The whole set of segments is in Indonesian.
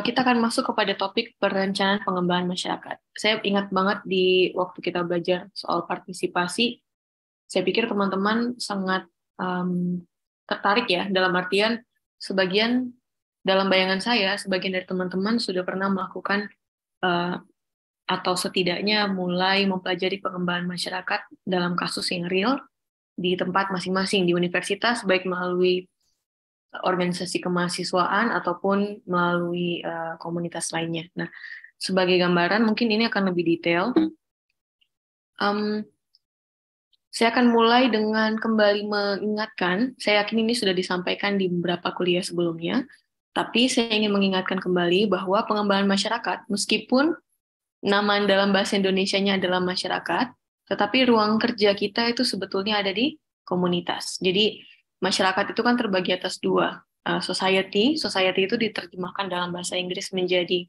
Kita akan masuk kepada topik perencanaan pengembangan masyarakat. Saya ingat banget di waktu kita belajar soal partisipasi, saya pikir teman-teman sangat tertarik ya, dalam artian sebagian, dalam bayangan saya, sebagian dari teman-teman sudah pernah melakukan atau setidaknya mulai mempelajari pengembangan masyarakat dalam kasus yang real di tempat masing-masing, di universitas, baik melalui organisasi kemahasiswaan ataupun melalui komunitas lainnya. Nah, sebagai gambaran mungkin ini akan lebih detail. Saya akan mulai dengan kembali mengingatkan, saya yakin ini sudah disampaikan di beberapa kuliah sebelumnya, tapi saya ingin mengingatkan kembali bahwa pengembangan masyarakat, meskipun nama dalam bahasa Indonesianya adalah masyarakat, tetapi ruang kerja kita itu sebetulnya ada di komunitas. Jadi masyarakat itu kan terbagi atas dua. Society itu diterjemahkan dalam bahasa Inggris menjadi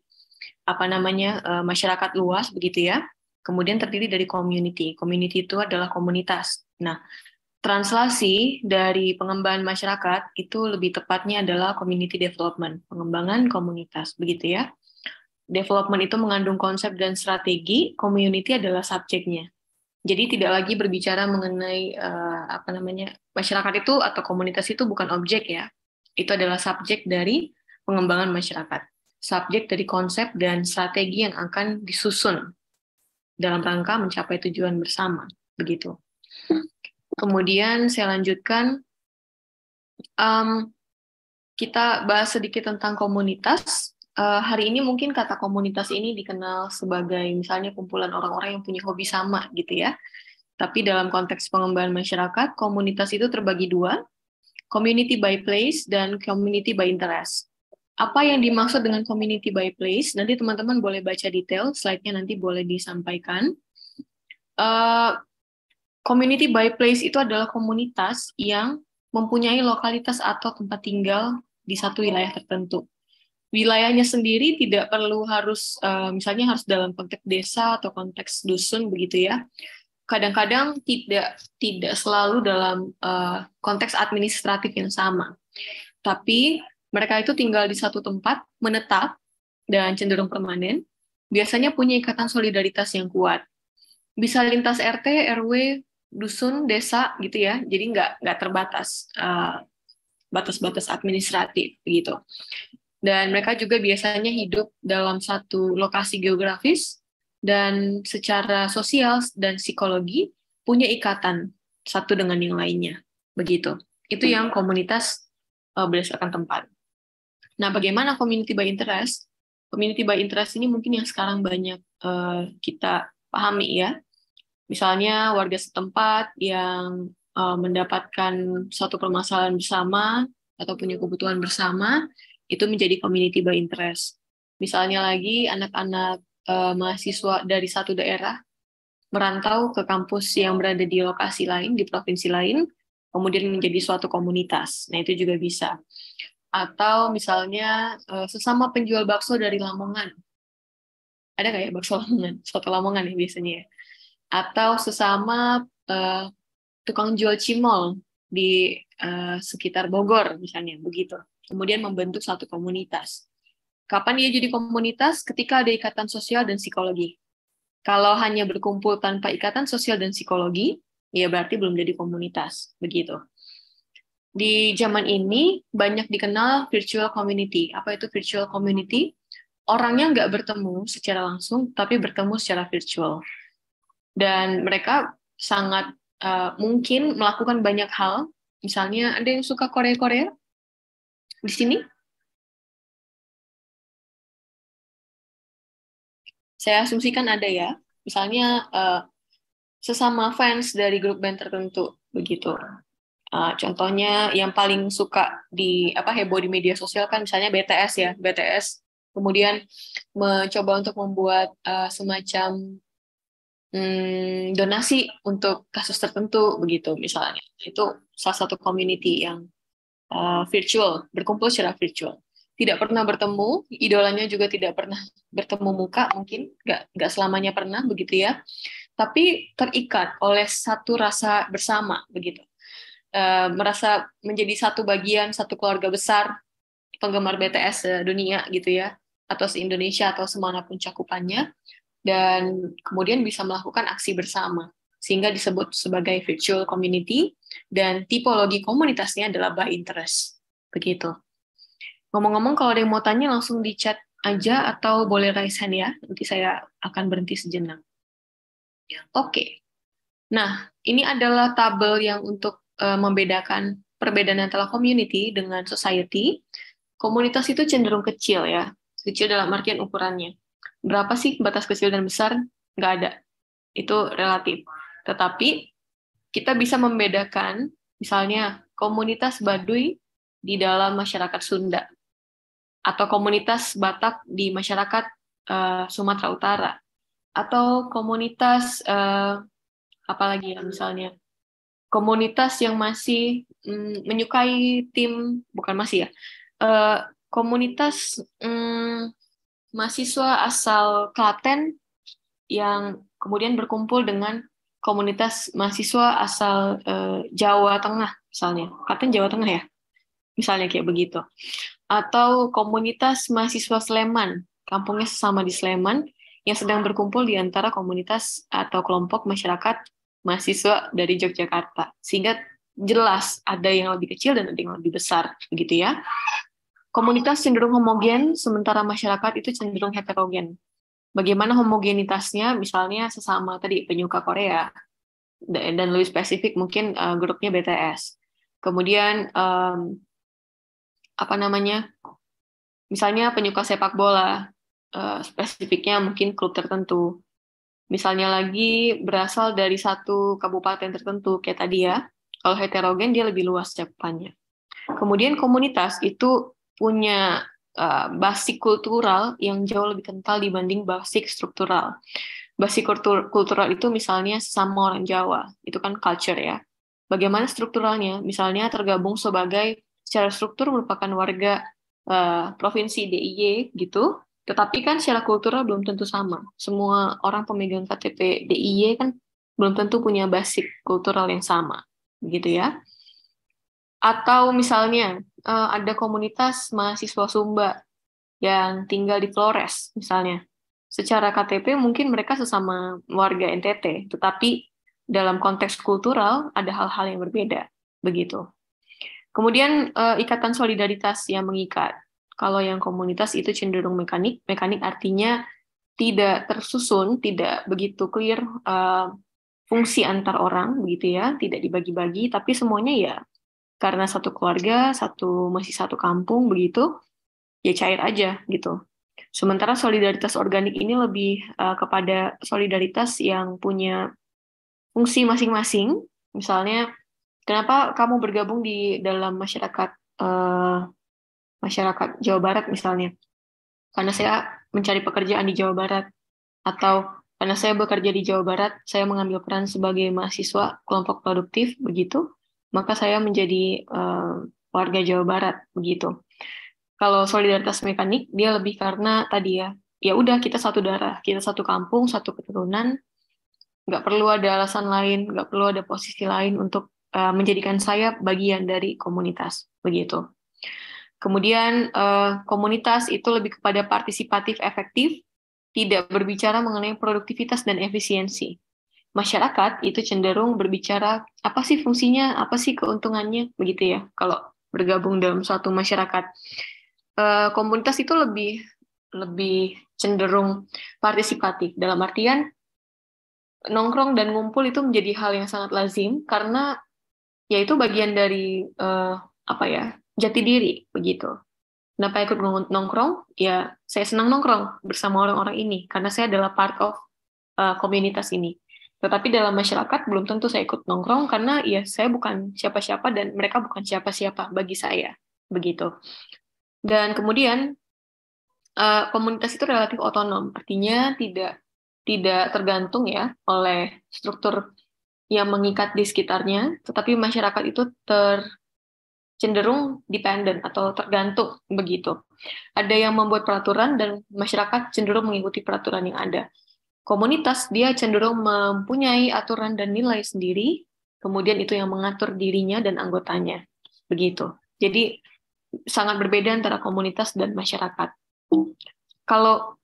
masyarakat luas begitu ya. Kemudian terdiri dari community. Community itu adalah komunitas. Nah, translasi dari pengembangan masyarakat itu lebih tepatnya adalah community development, pengembangan komunitas begitu ya. Development itu mengandung konsep dan strategi, community adalah subjeknya. Jadi tidak lagi berbicara mengenai masyarakat itu atau komunitas itu bukan objek ya. Itu adalah subjek dari pengembangan masyarakat. Subjek dari konsep dan strategi yang akan disusun dalam rangka mencapai tujuan bersama, begitu. Kemudian saya lanjutkan, kita bahas sedikit tentang komunitas. Hari ini mungkin kata komunitas ini dikenal sebagai misalnya kumpulan orang-orang yang punya hobi sama gitu ya. Tapi dalam konteks pengembangan masyarakat, komunitas itu terbagi dua, community by place dan community by interest. Apa yang dimaksud dengan community by place? Nanti teman-teman boleh baca detail, slide-nya nanti boleh disampaikan. Community by place itu adalah komunitas yang mempunyai lokalitas atau tempat tinggal di satu wilayah tertentu. Wilayahnya sendiri tidak perlu harus, misalnya harus dalam konteks desa atau konteks dusun begitu ya. Kadang-kadang tidak selalu dalam konteks administratif yang sama. Tapi mereka itu tinggal di satu tempat, menetap, dan cenderung permanen, biasanya punya ikatan solidaritas yang kuat. Bisa lintas RT, RW, dusun, desa, gitu ya. Jadi nggak terbatas, batas-batas administratif, gitu. Dan mereka juga biasanya hidup dalam satu lokasi geografis, dan secara sosial dan psikologi punya ikatan satu dengan yang lainnya. Begitu. Itu yang komunitas berdasarkan tempat. Nah, bagaimana community by interest? Community by interest ini mungkin yang sekarang banyak kita pahami ya. Misalnya warga setempat yang mendapatkan suatu permasalahan bersama atau punya kebutuhan bersama, itu menjadi community by interest. Misalnya lagi anak-anak mahasiswa dari satu daerah merantau ke kampus yang berada di lokasi lain, di provinsi lain, kemudian menjadi suatu komunitas. Nah, itu juga bisa. Atau misalnya sesama penjual bakso dari Lamongan. Ada nggak ya bakso Lamongan? Soto Lamongan ya biasanya ya. Atau sesama tukang jual cimol di sekitar Bogor misalnya, begitu. Kemudian membentuk satu komunitas. Kapan dia jadi komunitas? Ketika ada ikatan sosial dan psikologi. Kalau hanya berkumpul tanpa ikatan sosial dan psikologi, ya berarti belum jadi komunitas, begitu. Di zaman ini banyak dikenal virtual community. Apa itu virtual community? Orangnya nggak bertemu secara langsung, tapi bertemu secara virtual. Dan mereka sangat mungkin melakukan banyak hal. Misalnya ada yang suka Korea-Korea di sini? Saya asumsikan ada ya. Misalnya sesama fans dari grup band tertentu, begitu. Contohnya yang paling suka heboh di media sosial kan misalnya BTS ya, BTS kemudian mencoba untuk membuat semacam donasi untuk kasus tertentu begitu misalnya. Itu salah satu community yang virtual, berkumpul secara virtual. Tidak pernah bertemu, idolanya juga tidak pernah bertemu muka, mungkin nggak selamanya pernah begitu ya. Tapi terikat oleh satu rasa bersama begitu. Merasa menjadi satu bagian, satu keluarga besar penggemar BTS dunia gitu ya. atau se-Indonesia atau semanapun cakupannya, dan kemudian bisa melakukan aksi bersama, sehingga disebut sebagai virtual community, dan tipologi komunitasnya adalah by interest. Begitu. Ngomong-ngomong, kalau ada yang mau tanya, langsung di chat aja, atau boleh raise hand ya, nanti saya akan berhenti sejenak. Oke. Nah, ini adalah tabel yang untuk membedakan perbedaan antara community dengan society. Komunitas itu cenderung kecil ya, kecil dalam artian ukurannya. Berapa sih batas kecil dan besar? Nggak ada. Itu relatif. Tetapi kita bisa membedakan, misalnya komunitas Baduy di dalam masyarakat Sunda, atau komunitas Batak di masyarakat Sumatera Utara, atau komunitas apalagi ya, misalnya komunitas yang masih menyukai tim, bukan masih ya, komunitas mahasiswa asal Klaten yang kemudian berkumpul dengan komunitas mahasiswa asal Jawa Tengah, misalnya. Klaten Jawa Tengah ya, misalnya kayak begitu. Atau komunitas mahasiswa Sleman, kampungnya sesama di Sleman, yang sedang berkumpul di antara komunitas atau kelompok masyarakat mahasiswa dari Yogyakarta. Sehingga jelas ada yang lebih kecil dan ada yang lebih besar, begitu ya. Komunitas cenderung homogen, sementara masyarakat itu cenderung heterogen. Bagaimana homogenitasnya? Misalnya sesama tadi penyuka Korea, dan lebih spesifik mungkin grupnya BTS. Kemudian apa namanya? Misalnya penyuka sepak bola, spesifiknya mungkin klub tertentu. Misalnya lagi berasal dari satu kabupaten tertentu, kayak tadi ya. Kalau heterogen dia lebih luas cakupannya. Kemudian komunitas itu punya basis kultural yang jauh lebih kental dibanding basis struktural. Basis kultural itu misalnya sesama orang Jawa, itu kan culture ya. Bagaimana strukturalnya? Misalnya tergabung sebagai, secara struktur merupakan warga provinsi DIY gitu, tetapi kan secara kultural belum tentu sama. Semua orang pemegang KTP DIY kan belum tentu punya basis kultural yang sama, begitu ya. Atau misalnya ada komunitas mahasiswa Sumba yang tinggal di Flores, misalnya. Secara KTP mungkin mereka sesama warga NTT, tetapi dalam konteks kultural ada hal-hal yang berbeda, begitu. Kemudian ikatan solidaritas yang mengikat. Kalau yang komunitas itu cenderung mekanik. Mekanik artinya tidak tersusun, tidak begitu clear fungsi antar orang, begitu ya, tidak dibagi-bagi, tapi semuanya ya karena satu keluarga, masih satu kampung, begitu, ya cair aja gitu. Sementara solidaritas organik ini lebih kepada solidaritas yang punya fungsi masing-masing. Misalnya, kenapa kamu bergabung di dalam masyarakat Jawa Barat misalnya? Karena saya mencari pekerjaan di Jawa Barat, atau karena saya bekerja di Jawa Barat, saya mengambil peran sebagai mahasiswa kelompok produktif, begitu, maka saya menjadi warga Jawa Barat, begitu. Kalau solidaritas mekanik, dia lebih karena tadi ya udah kita satu darah, kita satu kampung, satu keturunan, nggak perlu ada alasan lain, nggak perlu ada posisi lain untuk menjadikan saya bagian dari komunitas, begitu. Kemudian komunitas itu lebih kepada partisipatif efektif, tidak berbicara mengenai produktivitas dan efisiensi. Masyarakat itu cenderung berbicara apa sih fungsinya, apa sih keuntungannya, begitu ya. Kalau bergabung dalam suatu masyarakat, komunitas itu lebih cenderung partisipatif. Dalam artian nongkrong dan ngumpul itu menjadi hal yang sangat lazim karena ya itu bagian dari apa ya, jati diri, begitu. Kenapa ikut nongkrong? Ya, saya senang nongkrong bersama orang-orang ini karena saya adalah part of komunitas ini. Tetapi dalam masyarakat belum tentu saya ikut nongkrong karena ya saya bukan siapa-siapa dan mereka bukan siapa-siapa bagi saya, begitu. Dan kemudian komunitas itu relatif otonom, artinya tidak tergantung ya oleh struktur yang mengikat di sekitarnya, tetapi masyarakat itu cenderung dependen atau tergantung, begitu. Ada yang membuat peraturan dan masyarakat cenderung mengikuti peraturan yang ada. Komunitas dia cenderung mempunyai aturan dan nilai sendiri, kemudian itu yang mengatur dirinya dan anggotanya, begitu. Jadi sangat berbeda antara komunitas dan masyarakat. Kalau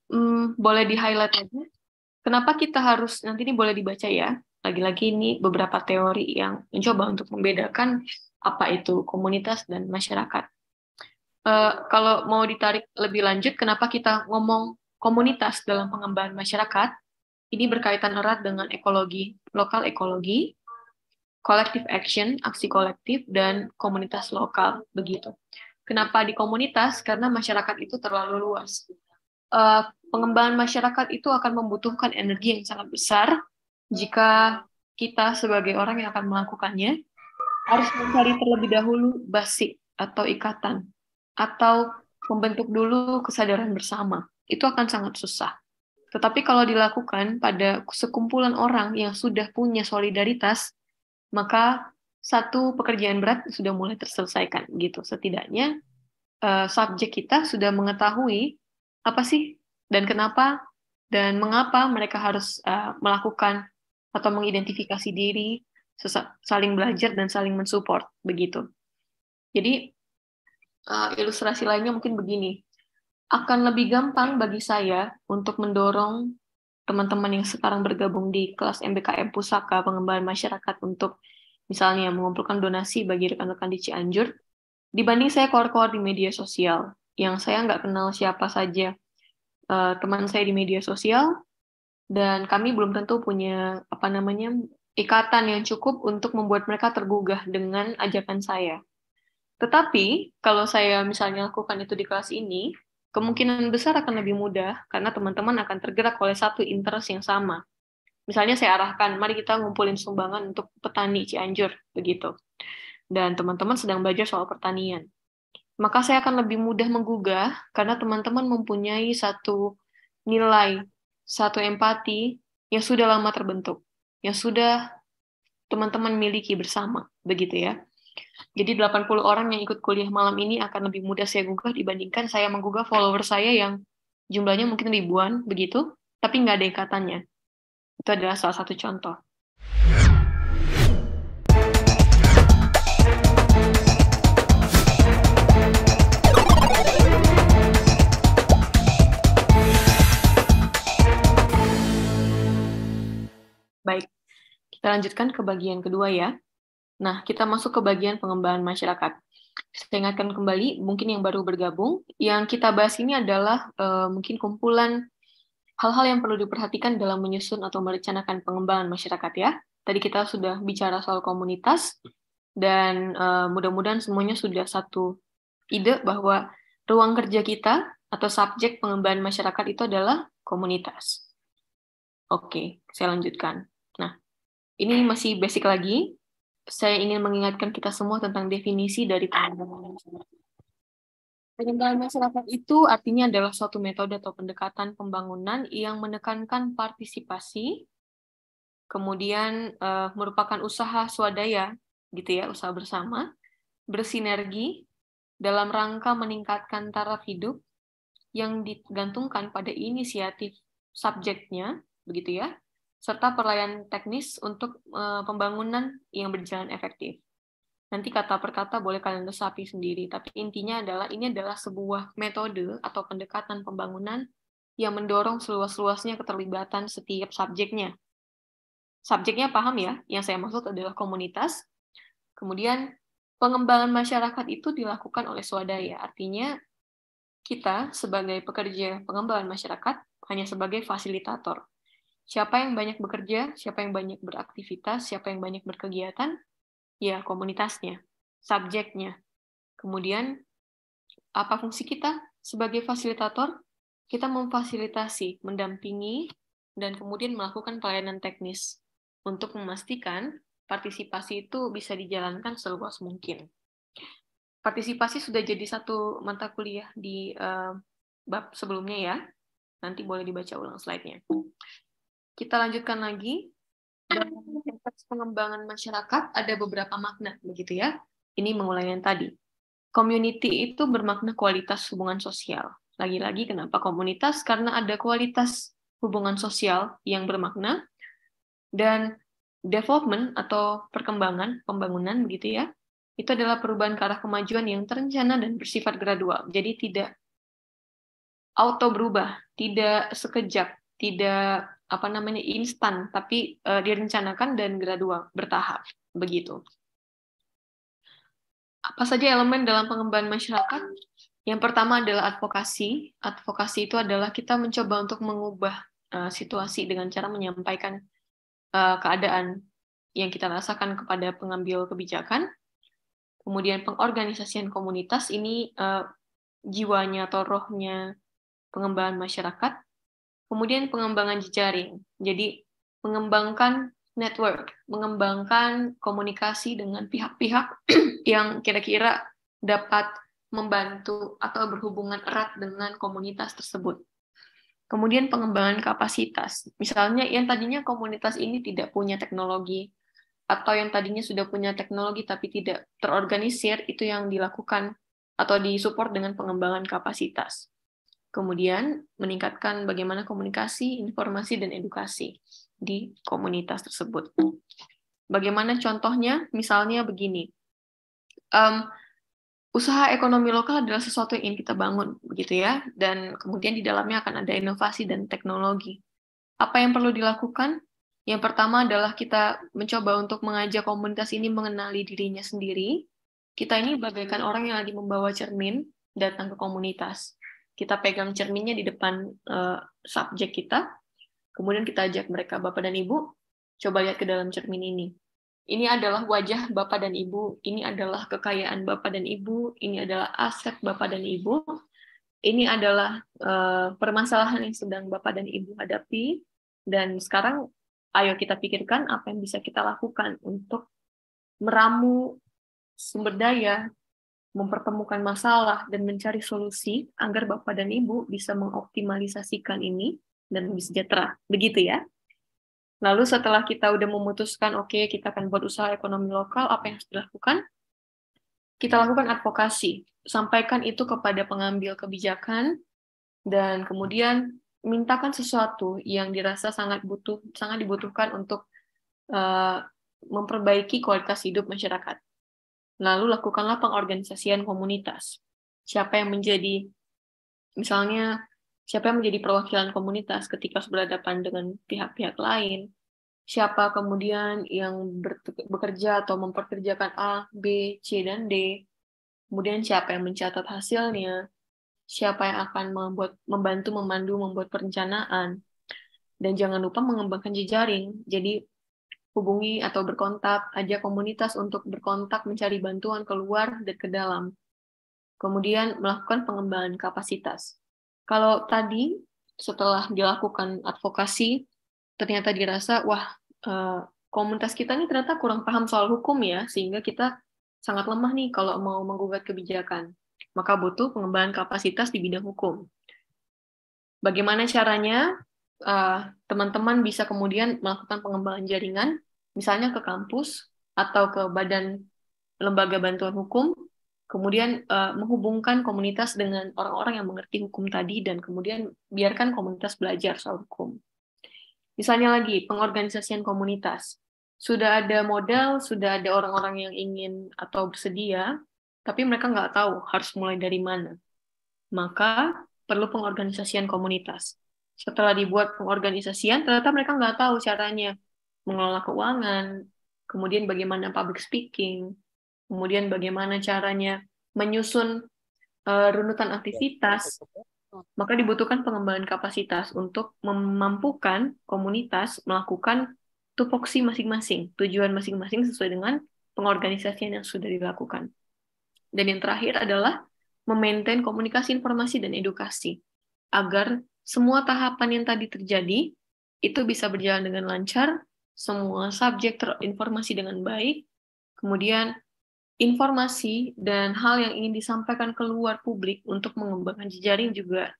boleh di-highlight aja, kenapa kita harus, nanti ini boleh dibaca ya, lagi-lagi ini beberapa teori yang mencoba untuk membedakan apa itu komunitas dan masyarakat. Kalau mau ditarik lebih lanjut, kenapa kita ngomong komunitas dalam pengembangan masyarakat, ini berkaitan erat dengan ekologi, lokal ekologi, collective action, aksi kolektif, dan komunitas lokal, begitu. Kenapa di komunitas? Karena masyarakat itu terlalu luas. Pengembangan masyarakat itu akan membutuhkan energi yang sangat besar jika kita sebagai orang yang akan melakukannya harus mencari terlebih dahulu basic atau ikatan atau membentuk dulu kesadaran bersama. Itu akan sangat susah. Tetapi kalau dilakukan pada sekumpulan orang yang sudah punya solidaritas, maka satu pekerjaan berat sudah mulai terselesaikan gitu. Setidaknya subjek kita sudah mengetahui apa sih dan kenapa dan mengapa mereka harus melakukan atau mengidentifikasi diri, saling belajar dan saling mensupport begitu. Jadi ilustrasi lainnya mungkin begini, akan lebih gampang bagi saya untuk mendorong teman-teman yang sekarang bergabung di kelas MBKM Pusaka Pengembangan Masyarakat untuk misalnya mengumpulkan donasi bagi rekan-rekan di Cianjur, dibanding saya keluar-keluar di media sosial, yang saya nggak kenal siapa saja teman saya di media sosial, dan kami belum tentu punya ikatan yang cukup untuk membuat mereka tergugah dengan ajakan saya. Tetapi kalau saya misalnya lakukan itu di kelas ini, kemungkinan besar akan lebih mudah karena teman-teman akan tergerak oleh satu interest yang sama. Misalnya saya arahkan, mari kita ngumpulin sumbangan untuk petani Cianjur, begitu. Dan teman-teman sedang belajar soal pertanian. Maka saya akan lebih mudah menggugah karena teman-teman mempunyai satu nilai, satu empati yang sudah lama terbentuk, yang sudah teman-teman miliki bersama, begitu ya. Jadi 80 orang yang ikut kuliah malam ini akan lebih mudah saya gugah dibandingkan saya menggugah follower saya yang jumlahnya mungkin ribuan, begitu, tapi nggak ada ikatannya. Itu adalah salah satu contoh. Baik, kita lanjutkan ke bagian kedua ya. Nah, kita masuk ke bagian pengembangan masyarakat. Saya ingatkan kembali, mungkin yang baru bergabung, yang kita bahas ini adalah mungkin kumpulan hal-hal yang perlu diperhatikan dalam menyusun atau merencanakan pengembangan masyarakat ya. Tadi kita sudah bicara soal komunitas, dan mudah-mudahan semuanya sudah satu ide bahwa ruang kerja kita atau subjek pengembangan masyarakat itu adalah komunitas. Oke, saya lanjutkan. Nah, ini masih basic lagi. Saya ingin mengingatkan kita semua tentang definisi dari pengembangan masyarakat. Pengembangan masyarakat itu artinya adalah suatu metode atau pendekatan pembangunan yang menekankan partisipasi, kemudian merupakan usaha swadaya, gitu ya, usaha bersama, bersinergi dalam rangka meningkatkan taraf hidup yang digantungkan pada inisiatif subjeknya, begitu ya, serta pelayanan teknis untuk pembangunan yang berjalan efektif. Nanti kata per kata boleh kalian resapi sendiri, tapi intinya adalah ini adalah sebuah metode atau pendekatan pembangunan yang mendorong seluas-luasnya keterlibatan setiap subjeknya. Subjeknya paham ya, yang saya maksud adalah komunitas. Kemudian pengembangan masyarakat itu dilakukan oleh swadaya, artinya kita sebagai pekerja pengembangan masyarakat hanya sebagai fasilitator. Siapa yang banyak bekerja, siapa yang banyak beraktivitas, siapa yang banyak berkegiatan, ya komunitasnya, subjeknya. Kemudian, apa fungsi kita sebagai fasilitator? Kita memfasilitasi, mendampingi, dan kemudian melakukan pelayanan teknis untuk memastikan partisipasi itu bisa dijalankan seluas mungkin. Partisipasi sudah jadi satu mata kuliah di bab sebelumnya ya. Nanti boleh dibaca ulang slide-nya. Kita lanjutkan lagi. Dalam konteks pengembangan masyarakat ada beberapa makna, begitu ya. Ini mengulang yang tadi. Community itu bermakna kualitas hubungan sosial. Lagi-lagi kenapa komunitas? Karena ada kualitas hubungan sosial yang bermakna. Dan development atau perkembangan, pembangunan, begitu ya. Itu adalah perubahan ke arah kemajuan yang terencana dan bersifat gradual. Jadi tidak auto berubah, tidak sekejap, tidak instan, tapi direncanakan dan gradual, bertahap, begitu. Apa saja elemen dalam pengembangan masyarakat? Yang pertama adalah advokasi. Advokasi itu adalah kita mencoba untuk mengubah situasi dengan cara menyampaikan keadaan yang kita rasakan kepada pengambil kebijakan. Kemudian pengorganisasian komunitas, ini jiwanya atau rohnya pengembangan masyarakat. Kemudian pengembangan jejaring. Jadi mengembangkan network, mengembangkan komunikasi dengan pihak-pihak yang kira-kira dapat membantu atau berhubungan erat dengan komunitas tersebut. Kemudian pengembangan kapasitas. Misalnya yang tadinya komunitas ini tidak punya teknologi, atau yang tadinya sudah punya teknologi tapi tidak terorganisir, itu yang dilakukan atau disupport dengan pengembangan kapasitas. Kemudian meningkatkan bagaimana komunikasi, informasi, dan edukasi di komunitas tersebut. Bagaimana contohnya? Misalnya begini, usaha ekonomi lokal adalah sesuatu yang ingin kita bangun, begitu ya, dan kemudian di dalamnya akan ada inovasi dan teknologi. Apa yang perlu dilakukan? Yang pertama adalah kita mencoba untuk mengajak komunitas ini mengenali dirinya sendiri. Kita ini bagaikan orang yang lagi membawa cermin datang ke komunitas. Kita pegang cerminnya di depan subjek kita, kemudian kita ajak mereka, Bapak dan Ibu, coba lihat ke dalam cermin ini. Ini adalah wajah Bapak dan Ibu, ini adalah kekayaan Bapak dan Ibu, ini adalah aset Bapak dan Ibu, ini adalah permasalahan yang sedang Bapak dan Ibu hadapi, dan sekarang ayo kita pikirkan apa yang bisa kita lakukan untuk meramu sumber daya, mempertemukan masalah, dan mencari solusi agar Bapak dan Ibu bisa mengoptimalisasikan ini dan lebih sejahtera. Begitu ya. Lalu setelah kita udah memutuskan, oke, kita akan buat usaha ekonomi lokal, apa yang harus dilakukan? Kita lakukan advokasi. Sampaikan itu kepada pengambil kebijakan, dan kemudian mintakan sesuatu yang dirasa sangat dibutuhkan untuk memperbaiki kualitas hidup masyarakat. Lalu lakukanlah pengorganisasian komunitas. Siapa yang menjadi perwakilan komunitas ketika berhadapan dengan pihak-pihak lain? Siapa kemudian yang bekerja atau memperkerjakan A, B, C, dan D? Kemudian siapa yang mencatat hasilnya? Siapa yang akan membantu memandu membuat perencanaan? Dan jangan lupa mengembangkan jejaring. Jadi hubungi atau berkontak, ajak komunitas untuk berkontak, mencari bantuan keluar dan ke dalam. Kemudian melakukan pengembangan kapasitas. Kalau tadi setelah dilakukan advokasi, ternyata dirasa, wah, komunitas kita ini ternyata kurang paham soal hukum ya, sehingga kita sangat lemah nih kalau mau menggugat kebijakan. Maka butuh pengembangan kapasitas di bidang hukum. Bagaimana caranya? Teman-teman bisa kemudian melakukan pengembangan jaringan, misalnya ke kampus atau ke badan lembaga bantuan hukum, kemudian menghubungkan komunitas dengan orang-orang yang mengerti hukum tadi, dan kemudian biarkan komunitas belajar soal hukum. Misalnya lagi, pengorganisasian komunitas. Sudah ada modal, sudah ada orang-orang yang ingin atau bersedia, tapi mereka nggak tahu harus mulai dari mana. Maka perlu pengorganisasian komunitas. Setelah dibuat pengorganisasian, ternyata mereka nggak tahu caranya mengelola keuangan, kemudian bagaimana public speaking, kemudian bagaimana caranya menyusun runutan aktivitas. Maka dibutuhkan pengembangan kapasitas untuk memampukan komunitas melakukan tupoksi masing-masing, tujuan masing-masing sesuai dengan pengorganisasian yang sudah dilakukan. Dan yang terakhir adalah memaintain komunikasi, informasi, dan edukasi, agar semua tahapan yang tadi terjadi itu bisa berjalan dengan lancar, semua subjek terinformasi dengan baik, kemudian informasi dan hal yang ingin disampaikan keluar publik untuk mengembangkan jejaring juga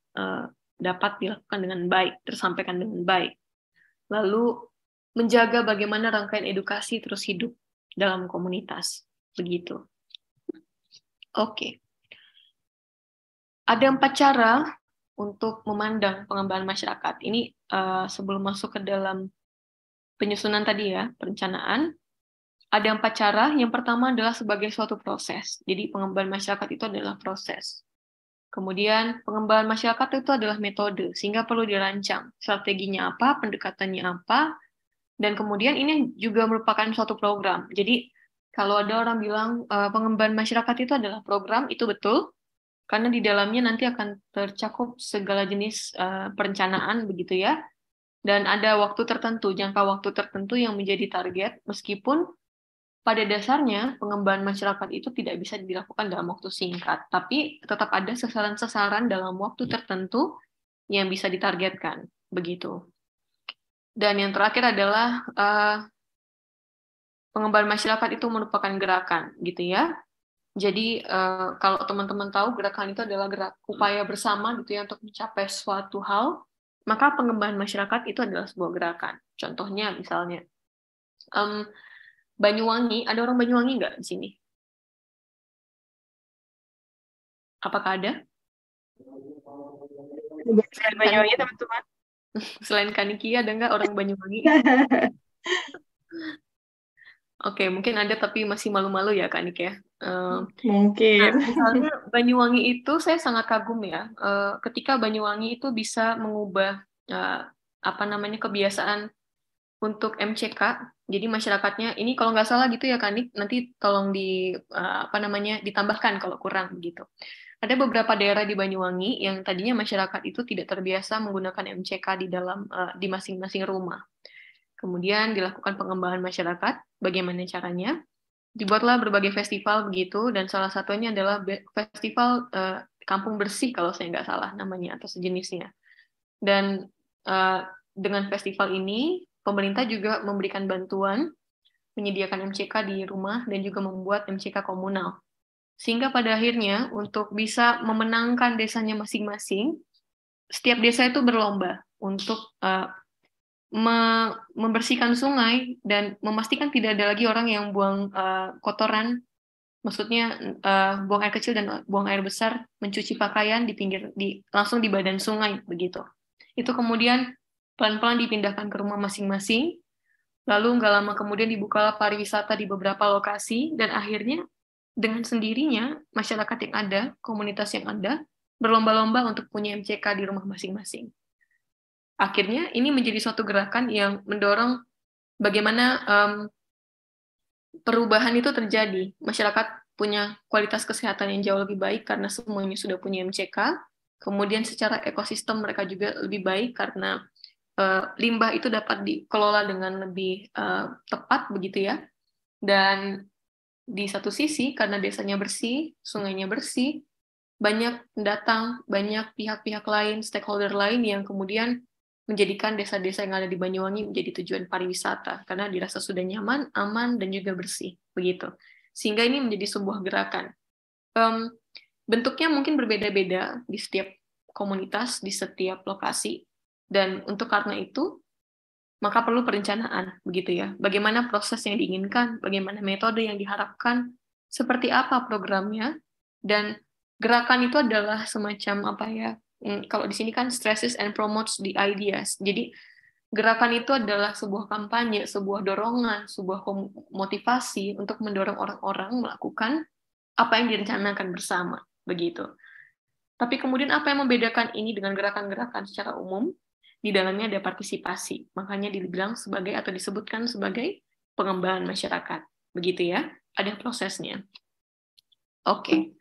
dapat dilakukan dengan baik, tersampaikan dengan baik. Lalu menjaga bagaimana rangkaian edukasi terus hidup dalam komunitas. Begitu. Oke. Ada 4 cara untuk memandang pengembangan masyarakat. Ini sebelum masuk ke dalam penyusunan tadi ya, perencanaan. Ada 4 cara. Yang pertama adalah sebagai suatu proses. Jadi pengembangan masyarakat itu adalah proses. Kemudian pengembangan masyarakat itu adalah metode, sehingga perlu dirancang strateginya apa, pendekatannya apa, dan kemudian ini juga merupakan suatu program. Jadi kalau ada orang bilang pengembangan masyarakat itu adalah program, itu betul, karena di dalamnya nanti akan tercakup segala jenis perencanaan begitu ya, dan ada waktu tertentu, jangka waktu tertentu yang menjadi target, meskipun pada dasarnya, pengembangan masyarakat itu tidak bisa dilakukan dalam waktu singkat, tapi tetap ada sasaran-sasaran dalam waktu tertentu yang bisa ditargetkan, begitu. Dan yang terakhir adalah pengembangan masyarakat itu merupakan gerakan, gitu ya. Jadi kalau teman-teman tahu gerakan itu adalah upaya bersama, gitu ya, untuk mencapai suatu hal, maka pengembangan masyarakat itu adalah sebuah gerakan. Contohnya, misalnya Banyuwangi, ada orang Banyuwangi nggak di sini? Apakah ada? Selain Banyuwangi, teman-teman. Selain Kaniki, ada nggak orang Banyuwangi? Oke, mungkin ada tapi masih malu-malu ya Kak Nik ya. Mungkin. Nah, misalnya Banyuwangi itu saya sangat kagum ya. Ketika Banyuwangi itu bisa mengubah apa namanya kebiasaan untuk MCK. Jadi masyarakatnya ini kalau nggak salah gitu ya Kak Nik, nanti tolong apa namanya ditambahkan kalau kurang gitu. Ada beberapa daerah di Banyuwangi yang tadinya masyarakat itu tidak terbiasa menggunakan MCK di masing-masing rumah. Kemudian dilakukan pengembangan masyarakat, bagaimana caranya? Dibuatlah berbagai festival begitu, dan salah satunya adalah festival Kampung Bersih kalau saya nggak salah namanya atau sejenisnya. Dan dengan festival ini, pemerintah juga memberikan bantuan, menyediakan MCK di rumah, dan juga membuat MCK komunal. Sehingga pada akhirnya, untuk bisa memenangkan desanya masing-masing, setiap desa itu berlomba untuk membersihkan sungai dan memastikan tidak ada lagi orang yang buang kotoran, maksudnya buang air kecil dan buang air besar, mencuci pakaian di pinggir, langsung di badan sungai begitu. Itu kemudian pelan-pelan dipindahkan ke rumah masing-masing, lalu nggak lama kemudian dibukalah pariwisata di beberapa lokasi, dan akhirnya dengan sendirinya masyarakat yang ada, komunitas yang ada, berlomba-lomba untuk punya MCK di rumah masing-masing. Akhirnya ini menjadi suatu gerakan yang mendorong bagaimana perubahan itu terjadi. Masyarakat punya kualitas kesehatan yang jauh lebih baik karena semuanya sudah punya MCK. Kemudian secara ekosistem mereka juga lebih baik karena limbah itu dapat dikelola dengan lebih tepat begitu ya. Dan di satu sisi karena desanya bersih, sungainya bersih, banyak pendatang, banyak pihak-pihak lain, stakeholder lain yang kemudian menjadikan desa-desa yang ada di Banyuwangi menjadi tujuan pariwisata karena dirasa sudah nyaman, aman, dan juga bersih, begitu. Sehingga ini menjadi sebuah gerakan. Bentuknya mungkin berbeda-beda di setiap komunitas, di setiap lokasi, dan untuk karena itu maka perlu perencanaan, begitu ya. Bagaimana proses yang diinginkan, bagaimana metode yang diharapkan, seperti apa programnya, dan gerakan itu adalah semacam apa ya? Kalau di sini kan stresses and promotes the ideas. Jadi gerakan itu adalah sebuah kampanye, sebuah dorongan, sebuah motivasi untuk mendorong orang-orang melakukan apa yang direncanakan bersama, begitu. Tapi kemudian apa yang membedakan ini dengan gerakan-gerakan secara umum? Di dalamnya ada partisipasi. Makanya dibilang sebagai atau disebutkan sebagai pengembangan masyarakat. Begitu ya. Ada prosesnya. Oke.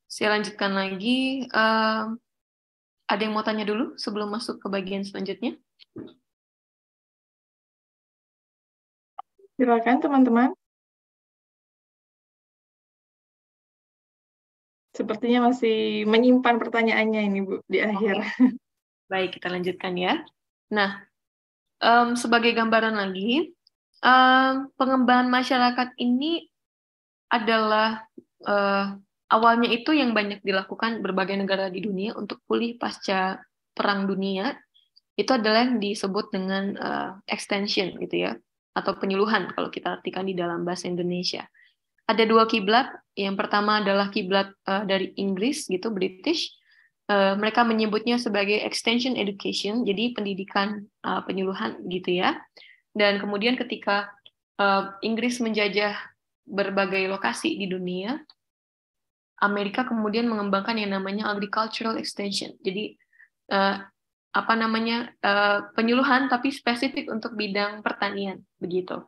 Saya lanjutkan lagi. Ada yang mau tanya dulu sebelum masuk ke bagian selanjutnya? Silakan teman-teman. Sepertinya masih menyimpan pertanyaannya ini Bu di akhir. Baik, kita lanjutkan ya. Nah, sebagai gambaran lagi, pengembangan masyarakat ini adalah awalnya itu yang banyak dilakukan berbagai negara di dunia untuk pulih pasca Perang Dunia, itu adalah yang disebut dengan extension gitu ya, atau penyuluhan kalau kita artikan di dalam bahasa Indonesia. Ada dua kiblat. Yang pertama adalah kiblat dari Inggris gitu, British. Mereka menyebutnya sebagai extension education, jadi pendidikan penyuluhan gitu ya. Dan kemudian ketika Inggris menjajah berbagai lokasi di dunia, Amerika kemudian mengembangkan yang namanya agricultural extension. Jadi penyuluhan tapi spesifik untuk bidang pertanian begitu.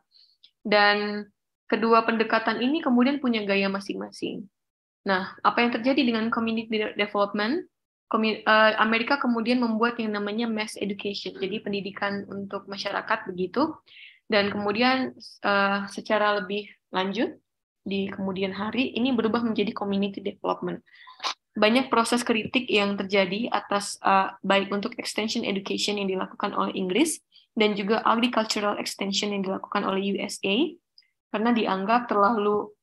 Dan kedua pendekatan ini kemudian punya gaya masing-masing. Nah, apa yang terjadi dengan community development? Amerika kemudian membuat yang namanya mass education, jadi pendidikan untuk masyarakat begitu. Dan kemudian secara lebih lanjut di kemudian hari ini berubah menjadi community development. Banyak proses kritik yang terjadi atas baik untuk extension education yang dilakukan oleh Inggris dan juga agricultural extension yang dilakukan oleh USA karena dianggap terlalu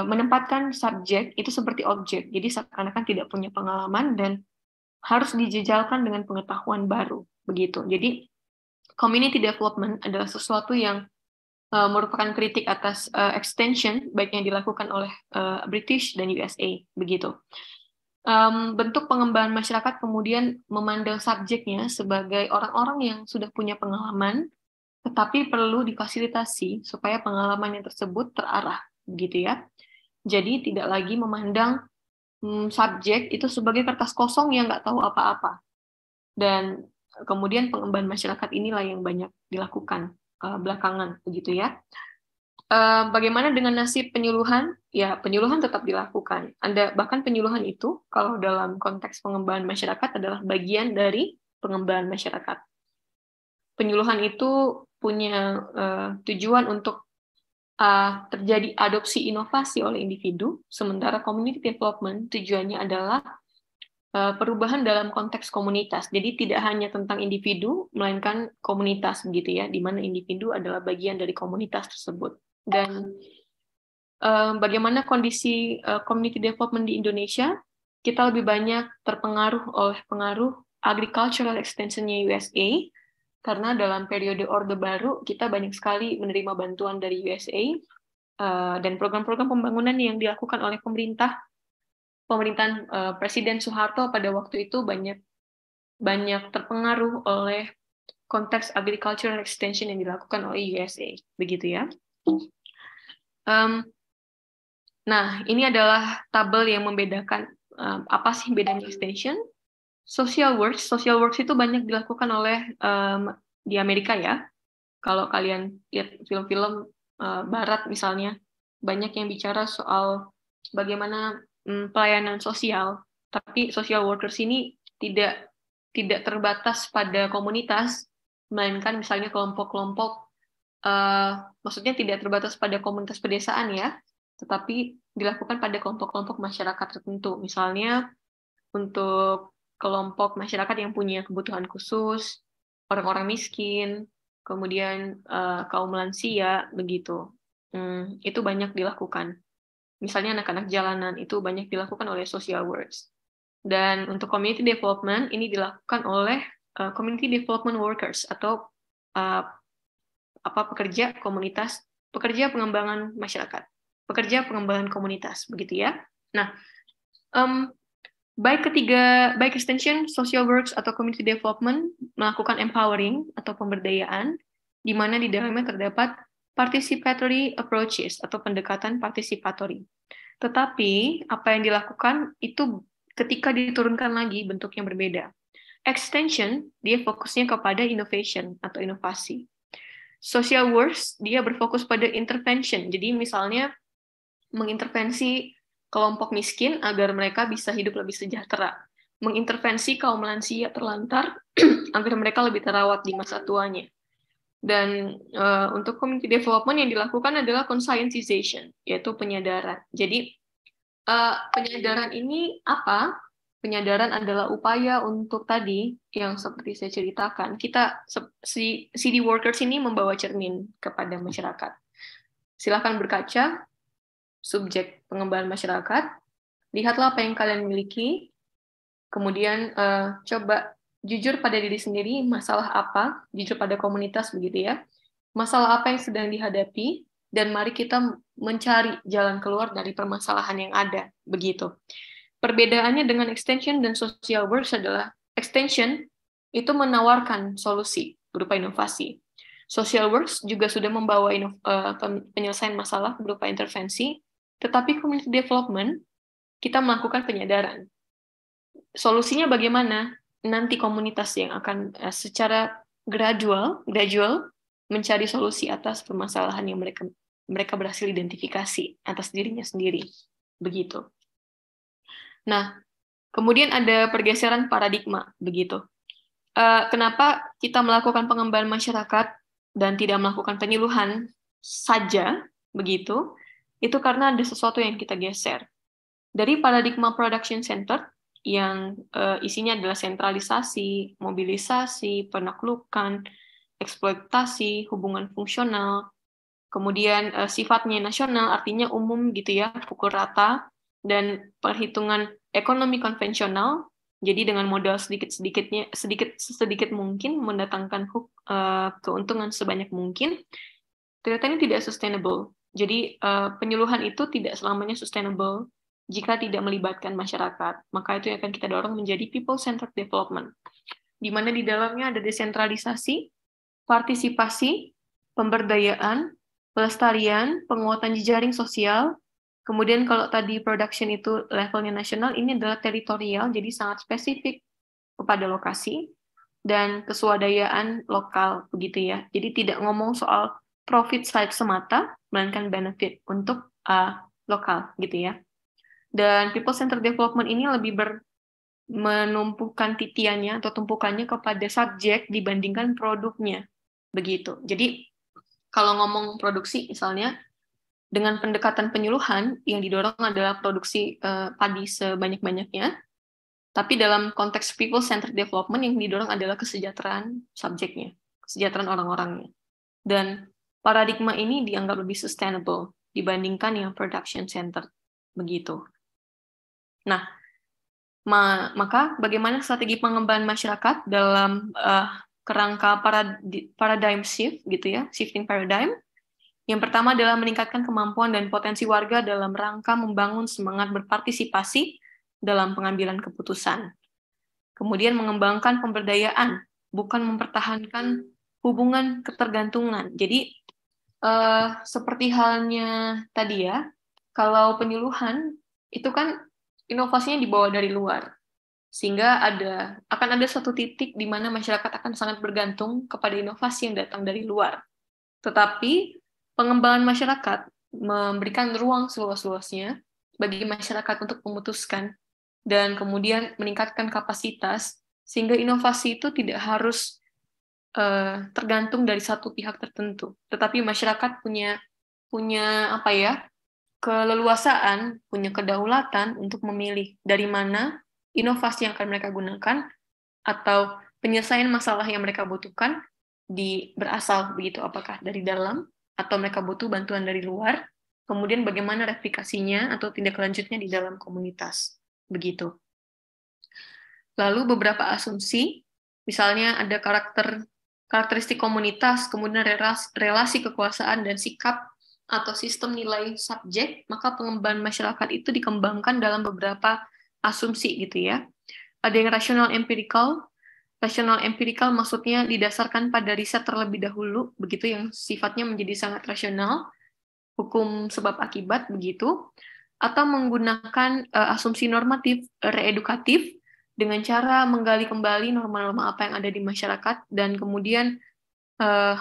menempatkan subjek itu seperti objek, jadi seakan-akan tidak punya pengalaman dan harus dijejalkan dengan pengetahuan baru begitu. Jadi community development adalah sesuatu yang merupakan kritik atas extension baik yang dilakukan oleh British dan USA begitu. Bentuk pengembangan masyarakat kemudian memandang subjeknya sebagai orang-orang yang sudah punya pengalaman tetapi perlu difasilitasi supaya pengalaman yang tersebut terarah begitu ya. Jadi tidak lagi memandang subjek itu sebagai kertas kosong yang nggak tahu apa-apa. Dan kemudian pengembangan masyarakat inilah yang banyak dilakukan belakangan begitu ya. Bagaimana dengan nasib penyuluhan? Ya, penyuluhan tetap dilakukan. Bahkan penyuluhan itu kalau dalam konteks pengembangan masyarakat adalah bagian dari pengembangan masyarakat. Penyuluhan itu punya tujuan untuk terjadi adopsi inovasi oleh individu, sementara community development tujuannya adalah perubahan dalam konteks komunitas. Jadi tidak hanya tentang individu, melainkan komunitas begitu ya, di mana individu adalah bagian dari komunitas tersebut. Dan bagaimana kondisi community development di Indonesia? Kita lebih banyak terpengaruh oleh pengaruh agricultural extension-nya USA, karena dalam periode Orde Baru kita banyak sekali menerima bantuan dari USA dan program-program pembangunan yang dilakukan oleh pemerintahan Presiden Soeharto pada waktu itu banyak terpengaruh oleh konteks agricultural extension yang dilakukan oleh USA, begitu ya. Nah, ini adalah tabel yang membedakan apa sih bedanya extension. Social works itu banyak dilakukan oleh di Amerika ya. Kalau kalian lihat film-film Barat misalnya, banyak yang bicara soal bagaimana pelayanan sosial. Tapi social workers ini tidak terbatas pada komunitas, melainkan misalnya kelompok-kelompok, maksudnya tidak terbatas pada komunitas pedesaan ya, tetapi dilakukan pada kelompok-kelompok masyarakat tertentu. Misalnya untuk kelompok masyarakat yang punya kebutuhan khusus, orang-orang miskin, kemudian kaum lansia, begitu. Itu banyak dilakukan. Misalnya anak-anak jalanan, itu banyak dilakukan oleh social works. Dan untuk community development, ini dilakukan oleh community development workers, atau pekerja komunitas, pekerja pengembangan masyarakat, pekerja pengembangan komunitas, begitu ya. Nah, baik extension, social works, atau community development melakukan empowering atau pemberdayaan, di mana di dalamnya terdapat participatory approaches atau pendekatan partisipatori. Tetapi apa yang dilakukan itu ketika diturunkan lagi bentuknya berbeda. Extension, dia fokusnya kepada innovation atau inovasi. Social works, dia berfokus pada intervention. Jadi misalnya mengintervensi kelompok miskin agar mereka bisa hidup lebih sejahtera, mengintervensi kaum lansia terlantar agar mereka lebih terawat di masa tuanya. Dan untuk community development yang dilakukan adalah conscientization, yaitu penyadaran. Jadi penyadaran ini apa? Penyadaran adalah upaya untuk tadi yang seperti saya ceritakan. Si CD workers ini membawa cermin kepada masyarakat. Silakan berkaca subjek pengembangan masyarakat, lihatlah apa yang kalian miliki, kemudian coba jujur pada diri sendiri, masalah apa, jujur pada komunitas begitu ya, masalah apa yang sedang dihadapi, dan mari kita mencari jalan keluar dari permasalahan yang ada, begitu. Perbedaannya dengan extension dan social works adalah extension itu menawarkan solusi berupa inovasi. Social works juga sudah membawa penyelesaian masalah berupa intervensi, Tetapi community development, kita melakukan penyadaran. Solusinya bagaimana? Nanti komunitas yang akan secara gradual mencari solusi atas permasalahan yang mereka berhasil identifikasi atas dirinya sendiri. Begitu. Nah, kemudian ada pergeseran paradigma, begitu. Kenapa kita melakukan pengembangan masyarakat dan tidak melakukan penyuluhan saja, begitu? Itu karena ada sesuatu yang kita geser. Dari paradigma production center, yang isinya adalah sentralisasi, mobilisasi, penaklukan, eksploitasi, hubungan fungsional, kemudian sifatnya nasional, artinya umum gitu ya, pukul rata, dan perhitungan ekonomi konvensional, jadi dengan modal sedikit mungkin mendatangkan keuntungan sebanyak mungkin, ternyata ini tidak sustainable. Jadi penyuluhan itu tidak selamanya sustainable jika tidak melibatkan masyarakat. Maka itu yang akan kita dorong menjadi people-centered development, di mana di dalamnya ada desentralisasi, partisipasi, pemberdayaan, pelestarian, penguatan jejaring sosial. Kemudian kalau tadi production itu levelnya nasional, ini adalah teritorial, jadi sangat spesifik kepada lokasi, dan keswadayaan lokal, begitu ya. Jadi tidak ngomong soal profit side semata, melainkan benefit untuk lokal, gitu ya. Dan people-centered development ini lebih menumpukan titiannya atau tumpukannya kepada subjek dibandingkan produknya, begitu. Jadi kalau ngomong produksi misalnya, dengan pendekatan penyuluhan yang didorong adalah produksi padi sebanyak-banyaknya, tapi dalam konteks people-centered development yang didorong adalah kesejahteraan subjeknya, kesejahteraan orang-orangnya. Dan paradigma ini dianggap lebih sustainable dibandingkan yang production centered, begitu. Nah, maka bagaimana strategi pengembangan masyarakat dalam kerangka paradigm shift, gitu ya, shifting paradigm. Yang pertama adalah meningkatkan kemampuan dan potensi warga dalam rangka membangun semangat berpartisipasi dalam pengambilan keputusan. Kemudian mengembangkan pemberdayaan, bukan mempertahankan hubungan ketergantungan. Jadi, seperti halnya tadi ya, kalau penyuluhan, itu kan inovasinya dibawa dari luar. Sehingga akan ada suatu titik di mana masyarakat akan sangat bergantung kepada inovasi yang datang dari luar. Tetapi pengembangan masyarakat memberikan ruang seluas-luasnya bagi masyarakat untuk memutuskan dan kemudian meningkatkan kapasitas sehingga inovasi itu tidak harus tergantung dari satu pihak tertentu, tetapi masyarakat punya apa ya, keleluasaan, punya kedaulatan untuk memilih dari mana inovasi yang akan mereka gunakan atau penyelesaian masalah yang mereka butuhkan berasal begitu, apakah dari dalam atau mereka butuh bantuan dari luar, kemudian bagaimana replikasinya atau tindak lanjutnya di dalam komunitas, begitu. Lalu beberapa asumsi, misalnya ada karakteristik komunitas, kemudian relasi kekuasaan dan sikap atau sistem nilai subjek, maka pengembangan masyarakat itu dikembangkan dalam beberapa asumsi gitu ya. Ada yang rasional empirical. Rasional empirical maksudnya didasarkan pada riset terlebih dahulu, begitu, yang sifatnya menjadi sangat rasional, hukum sebab akibat, begitu, atau menggunakan asumsi normatif reedukatif dengan cara menggali kembali norma-norma apa yang ada di masyarakat dan kemudian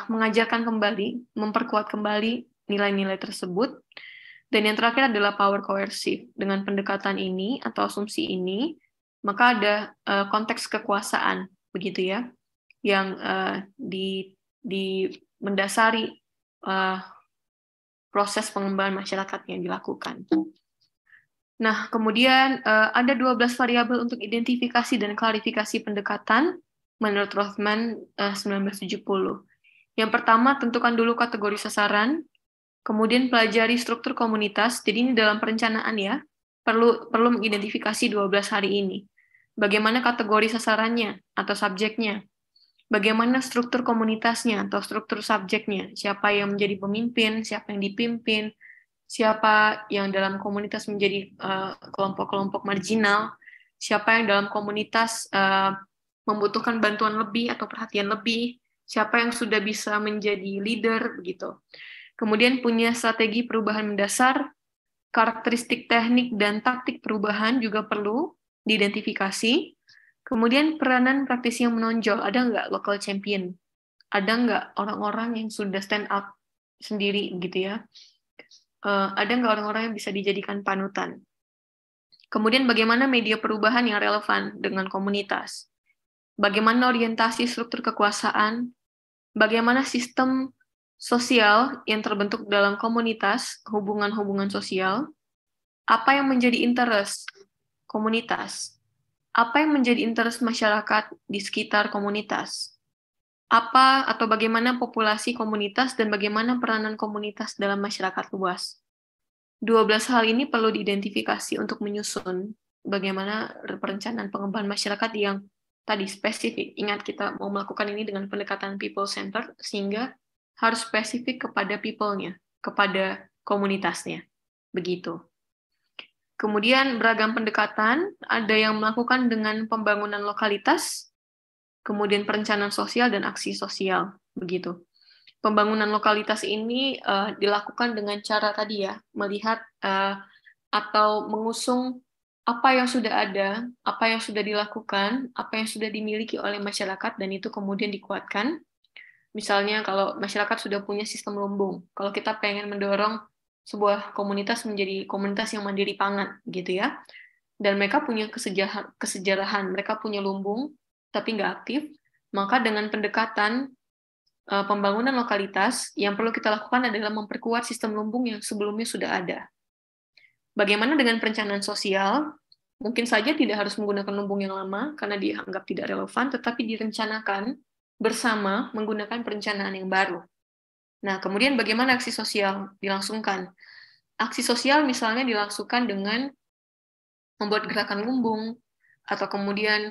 mengajarkan kembali, memperkuat kembali nilai-nilai tersebut. Dan yang terakhir adalah power coercive. Dengan pendekatan ini atau asumsi ini, maka ada konteks kekuasaan, begitu ya, yang mendasari proses pengembangan masyarakat yang dilakukan. Nah, kemudian ada 12 variabel untuk identifikasi dan klarifikasi pendekatan menurut Rothman 1970. Yang pertama, tentukan dulu kategori sasaran, kemudian pelajari struktur komunitas. Jadi ini dalam perencanaan ya, perlu mengidentifikasi 12 hari ini. Bagaimana kategori sasarannya atau subjeknya? Bagaimana struktur komunitasnya atau struktur subjeknya? Siapa yang menjadi pemimpin, siapa yang dipimpin, siapa yang dalam komunitas menjadi kelompok-kelompok marginal, siapa yang dalam komunitas membutuhkan bantuan lebih atau perhatian lebih, siapa yang sudah bisa menjadi leader, begitu. Kemudian punya strategi perubahan mendasar, Karakteristik teknik dan taktik perubahan juga perlu diidentifikasi. Kemudian peranan praktisi yang menonjol, ada nggak local champion? Ada nggak orang-orang yang sudah stand up sendiri gitu ya? Ada nggak orang-orang yang bisa dijadikan panutan? Kemudian bagaimana media perubahan yang relevan dengan komunitas? Bagaimana orientasi struktur kekuasaan? Bagaimana sistem sosial yang terbentuk dalam komunitas, hubungan-hubungan sosial? Apa yang menjadi interest komunitas? Apa yang menjadi interest masyarakat di sekitar komunitas? Apa atau bagaimana populasi komunitas dan bagaimana peranan komunitas dalam masyarakat luas? 12 hal ini perlu diidentifikasi untuk menyusun bagaimana perencanaan pengembangan masyarakat yang tadi spesifik. Ingat, kita mau melakukan ini dengan pendekatan people center sehingga harus spesifik kepada people-nya, kepada komunitasnya. Begitu. Kemudian beragam pendekatan, ada yang melakukan dengan pembangunan lokalitas, kemudian perencanaan sosial dan aksi sosial, begitu. Pembangunan lokalitas ini dilakukan dengan cara tadi ya, melihat atau mengusung apa yang sudah ada, apa yang sudah dilakukan, apa yang sudah dimiliki oleh masyarakat, dan itu kemudian dikuatkan. Misalnya kalau masyarakat sudah punya sistem lumbung, kalau kita pengen mendorong sebuah komunitas menjadi komunitas yang mandiri pangan, gitu ya, dan mereka punya kesejarahan, mereka punya lumbung, tapi nggak aktif, maka dengan pendekatan pembangunan lokalitas, yang perlu kita lakukan adalah memperkuat sistem lumbung yang sebelumnya sudah ada. Bagaimana dengan perencanaan sosial? Mungkin saja tidak harus menggunakan lumbung yang lama, karena dianggap tidak relevan, tetapi direncanakan bersama menggunakan perencanaan yang baru. Nah, kemudian bagaimana aksi sosial dilangsungkan? Aksi sosial misalnya dilangsungkan dengan membuat gerakan lumbung, atau kemudian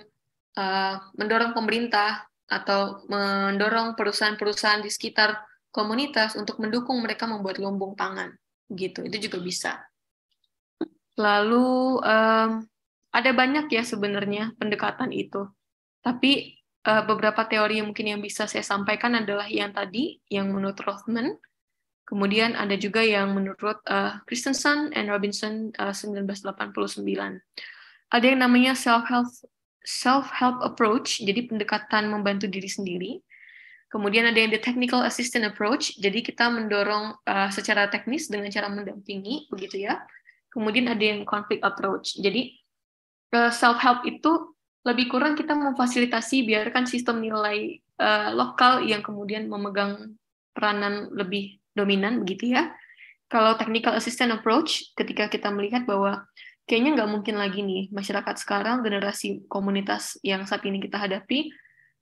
mendorong pemerintah, atau mendorong perusahaan-perusahaan di sekitar komunitas untuk mendukung mereka membuat lumbung pangan. Gitu, itu juga bisa. Lalu, ada banyak ya sebenarnya pendekatan itu. Tapi beberapa teori yang mungkin yang bisa saya sampaikan adalah yang tadi, yang menurut Rothman. Kemudian ada juga yang menurut Christensen and Robinson 1989. Ada yang namanya self-help approach, jadi pendekatan membantu diri sendiri. Kemudian ada yang the technical assistant approach, jadi kita mendorong secara teknis dengan cara mendampingi, begitu ya. Kemudian ada yang conflict approach, jadi self-help itu lebih kurang kita memfasilitasi biarkan sistem nilai lokal yang kemudian memegang peranan lebih dominan, begitu ya. Kalau technical assistant approach, ketika kita melihat bahwa kayaknya nggak mungkin lagi nih masyarakat sekarang, generasi komunitas yang saat ini kita hadapi,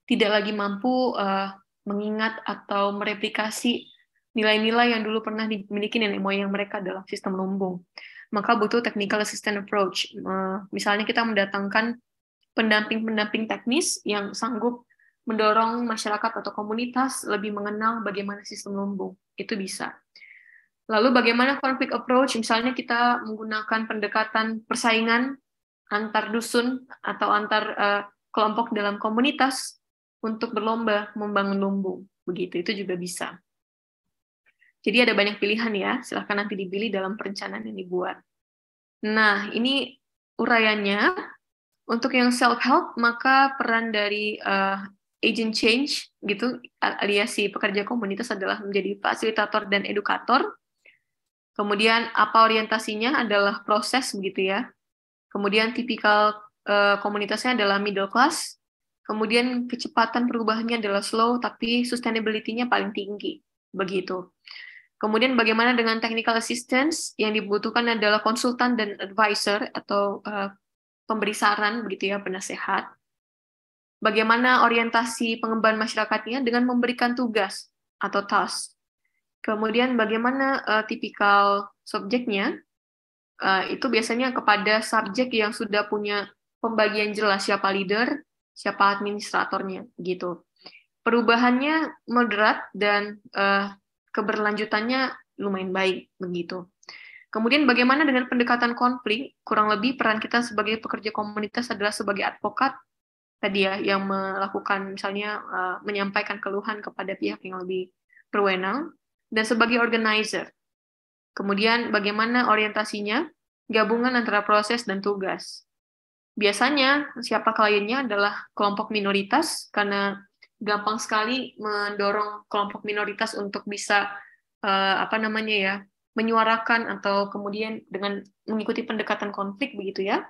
tidak lagi mampu mengingat atau mereplikasi nilai-nilai yang dulu pernah dimiliki nenek moyang mereka dalam sistem lumbung. Maka butuh technical assistant approach. Misalnya kita mendatangkan pendamping-pendamping teknis yang sanggup mendorong masyarakat atau komunitas lebih mengenal bagaimana sistem lumbung. Itu bisa. Lalu bagaimana conflict approach? Misalnya kita menggunakan pendekatan persaingan antar dusun atau antar kelompok dalam komunitas untuk berlomba membangun lumbung. Begitu, itu juga bisa. Jadi ada banyak pilihan ya, silahkan nanti dipilih dalam perencanaan yang dibuat. Nah, ini uraiannya. Untuk yang self-help, maka peran dari agent change, gitu, alias si pekerja komunitas adalah menjadi fasilitator dan edukator. Kemudian apa orientasinya adalah proses, begitu ya. Kemudian tipikal komunitasnya adalah middle class. Kemudian kecepatan perubahannya adalah slow, tapi sustainability-nya paling tinggi, begitu. Kemudian bagaimana dengan technical assistance? Yang dibutuhkan adalah konsultan dan advisor atau pemberi saran, begitu ya, penasehat. Bagaimana orientasi pengembangan masyarakatnya dengan memberikan tugas atau task. Kemudian bagaimana tipikal subjeknya? Itu biasanya kepada subjek yang sudah punya pembagian jelas siapa leader, siapa administratornya, gitu. Perubahannya moderat dan keberlanjutannya lumayan baik, begitu. Kemudian bagaimana dengan pendekatan konflik? Kurang lebih peran kita sebagai pekerja komunitas adalah sebagai advokat tadi ya, yang melakukan misalnya menyampaikan keluhan kepada pihak yang lebih berwenang, dan sebagai organizer. Kemudian bagaimana orientasinya? Gabungan antara proses dan tugas. Biasanya siapa kliennya adalah kelompok minoritas karena gampang sekali mendorong kelompok minoritas untuk bisa menyuarakan atau kemudian dengan mengikuti pendekatan konflik begitu ya.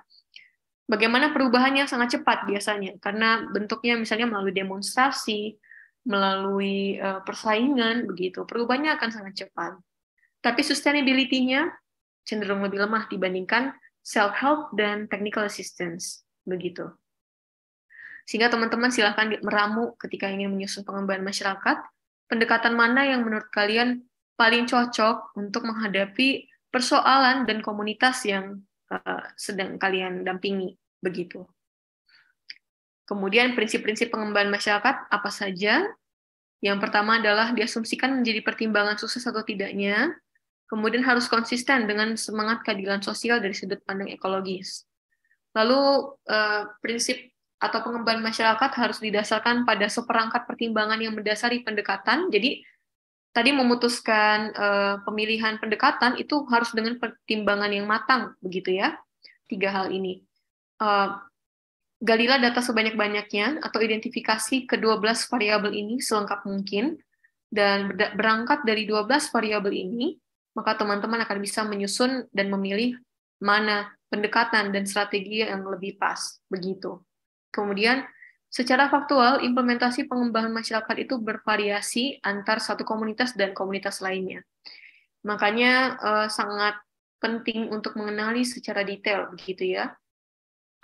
Bagaimana perubahannya sangat cepat biasanya karena bentuknya misalnya melalui demonstrasi, melalui persaingan begitu. Perubahannya akan sangat cepat. Tapi sustainability-nya cenderung lebih lemah dibandingkan self-help dan technical assistance begitu. Sehingga teman-teman silahkan meramu ketika ingin menyusun pengembangan masyarakat, pendekatan mana yang menurut kalian paling cocok untuk menghadapi persoalan dan komunitas yang sedang kalian dampingi, begitu. Kemudian prinsip-prinsip pengembangan masyarakat apa saja? Yang pertama adalah diasumsikan menjadi pertimbangan sukses atau tidaknya, kemudian harus konsisten dengan semangat keadilan sosial dari sudut pandang ekologis. Lalu prinsip atau pengembangan masyarakat harus didasarkan pada seperangkat pertimbangan yang mendasari pendekatan. Jadi tadi memutuskan pemilihan pendekatan itu harus dengan pertimbangan yang matang, begitu ya. 3 hal ini. Galilah data sebanyak-banyaknya atau identifikasi ke-12 variabel ini selengkap mungkin, dan berangkat dari 12 variabel ini, maka teman-teman akan bisa menyusun dan memilih mana pendekatan dan strategi yang lebih pas, begitu. Kemudian, secara faktual, implementasi pengembangan masyarakat itu bervariasi antar satu komunitas dan komunitas lainnya. Makanya sangat penting untuk mengenali secara detail, begitu ya.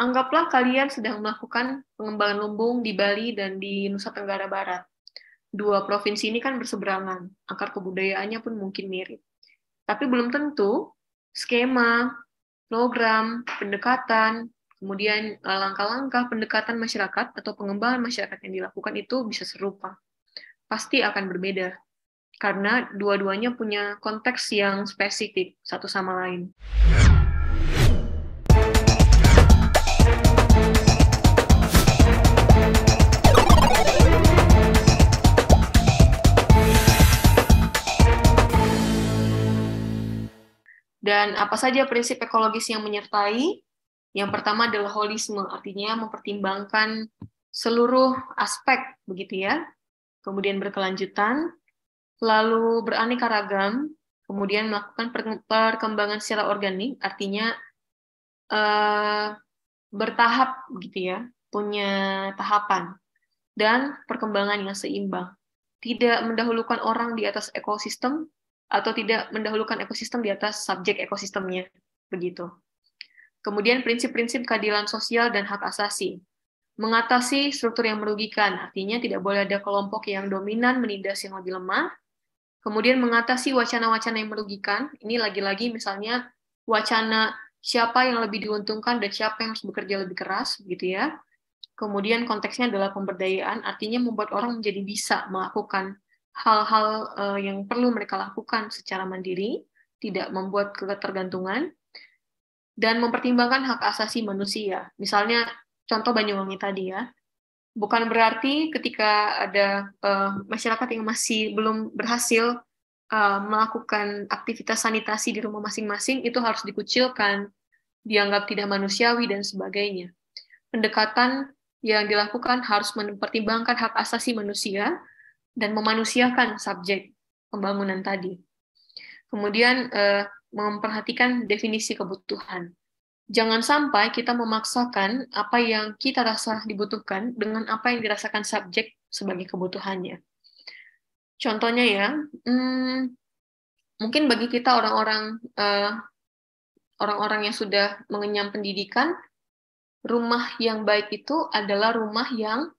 Anggaplah kalian sedang melakukan pengembangan lumbung di Bali dan di Nusa Tenggara Barat. 2 provinsi ini kan berseberangan, akar kebudayaannya pun mungkin mirip. Tapi belum tentu skema, program, pendekatan, kemudian langkah-langkah pendekatan masyarakat atau pengembangan masyarakat yang dilakukan itu bisa serupa. Pasti akan berbeda, karena dua-duanya punya konteks yang spesifik satu sama lain. Dan apa saja prinsip ekologis yang menyertai? Yang pertama adalah holisme, artinya mempertimbangkan seluruh aspek, begitu ya. Kemudian berkelanjutan, lalu beraneka ragam, kemudian melakukan perkembangan secara organik, artinya bertahap, begitu ya, punya tahapan, dan perkembangan yang seimbang. Tidak mendahulukan orang di atas ekosistem, atau tidak mendahulukan ekosistem di atas subjek ekosistemnya, begitu. Kemudian prinsip-prinsip keadilan sosial dan hak asasi. Mengatasi struktur yang merugikan, artinya tidak boleh ada kelompok yang dominan menindas yang lebih lemah. Kemudian mengatasi wacana-wacana yang merugikan, ini lagi-lagi misalnya wacana siapa yang lebih diuntungkan dan siapa yang harus bekerja lebih keras, gitu ya. Kemudian konteksnya adalah pemberdayaan, artinya membuat orang menjadi bisa melakukan hal-hal yang perlu mereka lakukan secara mandiri, tidak membuat ketergantungan, dan mempertimbangkan hak asasi manusia. Misalnya, contoh Banyuwangi tadi ya, bukan berarti ketika ada masyarakat yang masih belum berhasil melakukan aktivitas sanitasi di rumah masing-masing, itu harus dikucilkan, dianggap tidak manusiawi, dan sebagainya. Pendekatan yang dilakukan harus mempertimbangkan hak asasi manusia dan memanusiakan subjek pembangunan tadi. Kemudian memperhatikan definisi kebutuhan. Jangan sampai kita memaksakan apa yang kita rasa dibutuhkan dengan apa yang dirasakan subjek sebagai kebutuhannya. Contohnya ya, mungkin bagi kita orang-orang yang sudah mengenyam pendidikan, rumah yang baik itu adalah rumah yang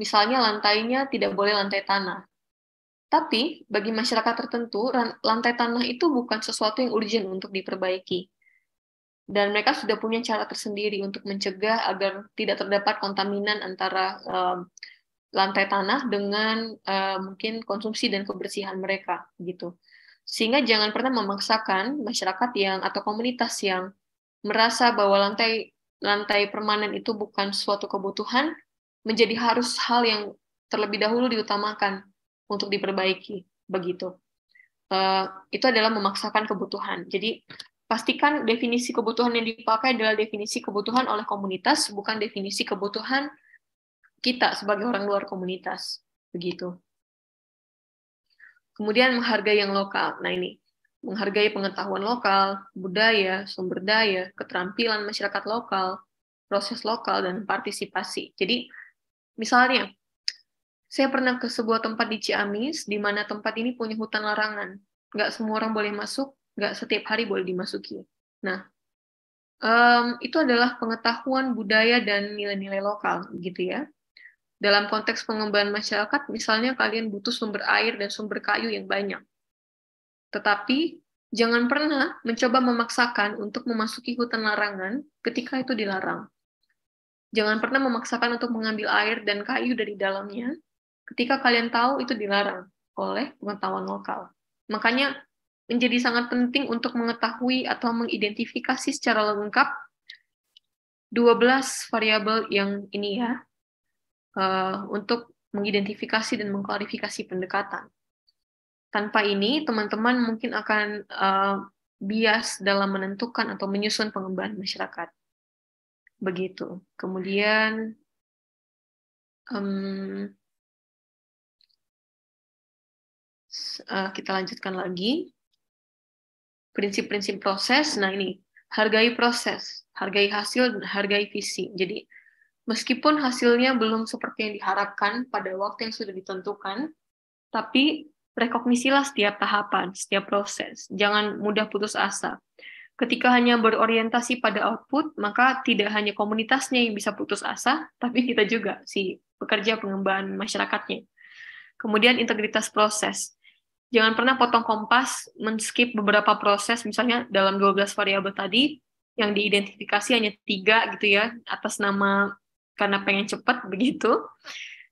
misalnya lantainya tidak boleh lantai tanah. Tapi bagi masyarakat tertentu, lantai tanah itu bukan sesuatu yang urgent untuk diperbaiki. Dan mereka sudah punya cara tersendiri untuk mencegah agar tidak terdapat kontaminan antara lantai tanah dengan mungkin konsumsi dan kebersihan mereka, gitu. Sehingga jangan pernah memaksakan masyarakat atau komunitas yang merasa bahwa lantai permanen itu bukan suatu kebutuhan menjadi harus hal yang terlebih dahulu diutamakan untuk diperbaiki, begitu. itu adalah memaksakan kebutuhan. Jadi pastikan definisi kebutuhan yang dipakai adalah definisi kebutuhan oleh komunitas, bukan definisi kebutuhan kita sebagai orang luar komunitas. Begitu. Kemudian menghargai yang lokal. Nah ini, menghargai pengetahuan lokal, budaya, sumber daya, keterampilan masyarakat lokal, proses lokal, dan partisipasi. Jadi, misalnya, saya pernah ke sebuah tempat di Ciamis, di mana tempat ini punya hutan larangan. Nggak semua orang boleh masuk, nggak setiap hari boleh dimasuki. Nah, itu adalah pengetahuan budaya dan nilai-nilai lokal, gitu ya. Dalam konteks pengembangan masyarakat, misalnya kalian butuh sumber air dan sumber kayu yang banyak. Tetapi, jangan pernah mencoba memaksakan untuk memasuki hutan larangan ketika itu dilarang. Jangan pernah memaksakan untuk mengambil air dan kayu dari dalamnya ketika kalian tahu itu dilarang oleh pengetahuan lokal. Makanya, menjadi sangat penting untuk mengetahui atau mengidentifikasi secara lengkap 12 variabel yang ini ya, untuk mengidentifikasi dan mengklarifikasi pendekatan. Tanpa ini, teman-teman mungkin akan bias dalam menentukan atau menyusun pengembangan masyarakat. Begitu. Kemudian, kita lanjutkan lagi. Prinsip-prinsip proses, nah ini, hargai proses, hargai hasil, dan hargai visi. Jadi, meskipun hasilnya belum seperti yang diharapkan pada waktu yang sudah ditentukan, tapi rekognisilah setiap tahapan, setiap proses. Jangan mudah putus asa. Ketika hanya berorientasi pada output, maka tidak hanya komunitasnya yang bisa putus asa, tapi kita juga, si pekerja pengembangan masyarakatnya. Kemudian integritas proses. Jangan pernah potong kompas, men-skip beberapa proses, misalnya dalam 12 variabel tadi, yang diidentifikasi hanya 3 gitu ya, atas nama karena pengen cepat begitu.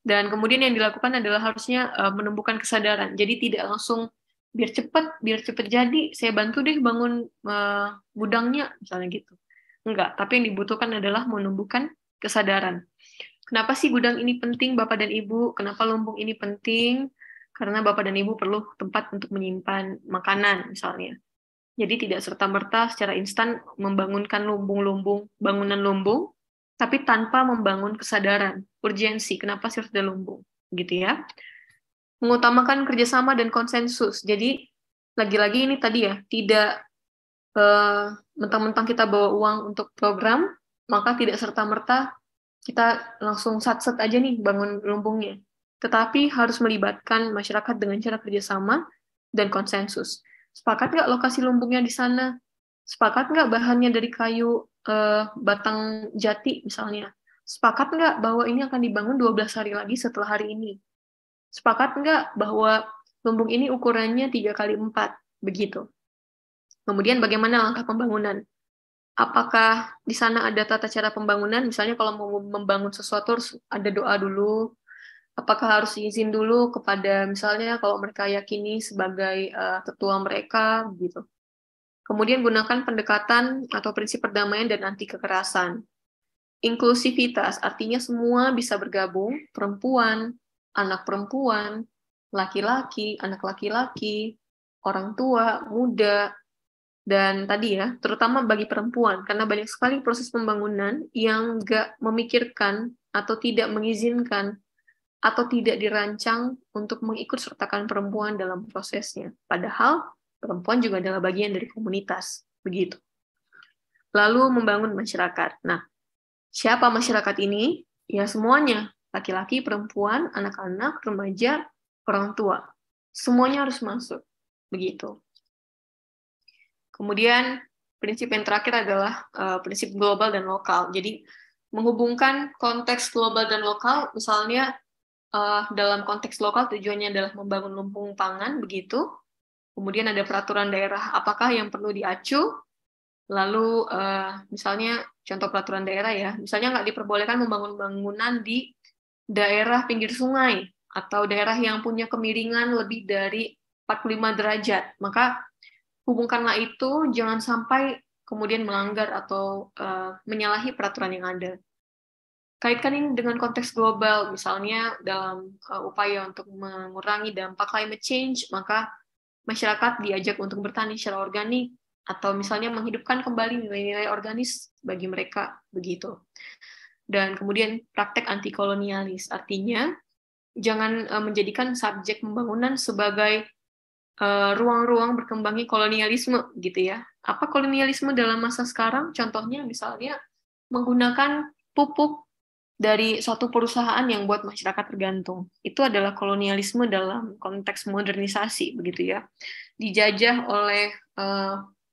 Dan kemudian yang dilakukan adalah harusnya menumbuhkan kesadaran. Jadi tidak langsung biar cepat jadi, saya bantu deh bangun gudangnya, misalnya gitu. Enggak, tapi yang dibutuhkan adalah menumbuhkan kesadaran. Kenapa sih gudang ini penting, Bapak dan Ibu? Kenapa lumbung ini penting? Karena Bapak dan Ibu perlu tempat untuk menyimpan makanan, misalnya. Jadi tidak serta-merta secara instan membangunkan bangunan lumbung, tapi tanpa membangun kesadaran, urgensi, kenapa sih harus ada lumbung, gitu ya. Mengutamakan kerjasama dan konsensus. Jadi, lagi-lagi ini tadi ya, tidak mentang-mentang kita bawa uang untuk program, maka tidak serta-merta kita langsung sat-set aja nih bangun lumbungnya. Tetapi harus melibatkan masyarakat dengan cara kerjasama dan konsensus. Sepakat nggak lokasi lumbungnya di sana? Sepakat nggak bahannya dari kayu batang jati misalnya? Sepakat nggak bahwa ini akan dibangun 12 hari lagi setelah hari ini? Sepakat nggak bahwa lumbung ini ukurannya 3x4? Begitu. Kemudian bagaimana langkah pembangunan? Apakah di sana ada tata cara pembangunan? Misalnya kalau mau membangun sesuatu harus ada doa dulu. Apakah harus izin dulu kepada misalnya kalau mereka yakini sebagai tetua mereka gitu. Kemudian gunakan pendekatan atau prinsip perdamaian dan anti kekerasan. Inklusivitas artinya semua bisa bergabung, perempuan, anak perempuan, laki-laki, anak laki-laki, orang tua, muda, dan tadi ya, terutama bagi perempuan, karena banyak sekali proses pembangunan yang nggak memikirkan atau tidak mengizinkan atau tidak dirancang untuk mengikut sertakan perempuan dalam prosesnya. Padahal perempuan juga adalah bagian dari komunitas. Begitu. Lalu membangun masyarakat. Nah, siapa masyarakat ini? Ya semuanya. Laki-laki, perempuan, anak-anak, remaja, orang tua. Semuanya harus masuk. Begitu. Kemudian prinsip yang terakhir adalah prinsip global dan lokal. Jadi menghubungkan konteks global dan lokal, misalnya dalam konteks lokal tujuannya adalah membangun lumbung pangan, begitu. Kemudian ada peraturan daerah, apakah yang perlu diacu? Lalu misalnya contoh peraturan daerah ya, misalnya nggak diperbolehkan membangun bangunan di daerah pinggir sungai atau daerah yang punya kemiringan lebih dari 45 derajat. Maka hubungkanlah itu, jangan sampai kemudian melanggar atau menyalahi peraturan yang ada. Kaitkan ini dengan konteks global, misalnya dalam upaya untuk mengurangi dampak climate change, maka masyarakat diajak untuk bertani secara organik, atau misalnya menghidupkan kembali nilai-nilai organis bagi mereka, begitu. Dan kemudian praktek anti kolonialis, artinya jangan menjadikan subjek pembangunan sebagai ruang-ruang berkembangnya kolonialisme, gitu ya. Apa kolonialisme dalam masa sekarang? Contohnya misalnya menggunakan pupuk dari suatu perusahaan yang buat masyarakat tergantung. Itu adalah kolonialisme dalam konteks modernisasi, begitu ya. Dijajah oleh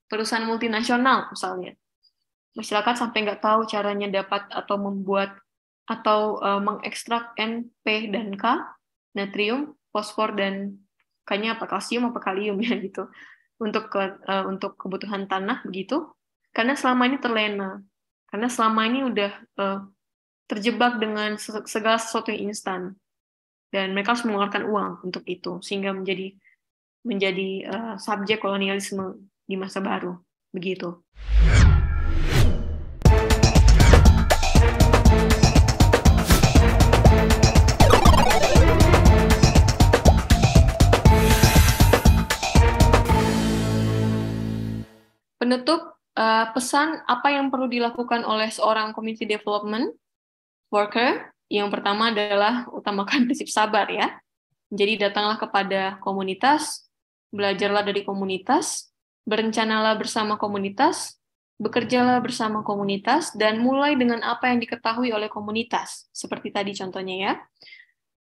perusahaan multinasional, misalnya. Masyarakat sampai nggak tahu caranya dapat atau membuat atau mengekstrak N, P, dan K, natrium, fosfor, dan kayaknya apa, kalsium apa kalium ya gitu, untuk kebutuhan tanah, begitu. Karena selama ini terlena. Karena selama ini udah terjebak dengan segala sesuatu yang instan, dan mereka harus mengeluarkan uang untuk itu, sehingga menjadi subjek kolonialisme di masa baru, begitu. Penutup, pesan apa yang perlu dilakukan oleh seorang community development worker. Yang pertama adalah utamakan prinsip sabar ya. Jadi datanglah kepada komunitas, belajarlah dari komunitas, berencanalah bersama komunitas, bekerjalah bersama komunitas, dan mulai dengan apa yang diketahui oleh komunitas. Seperti tadi contohnya ya.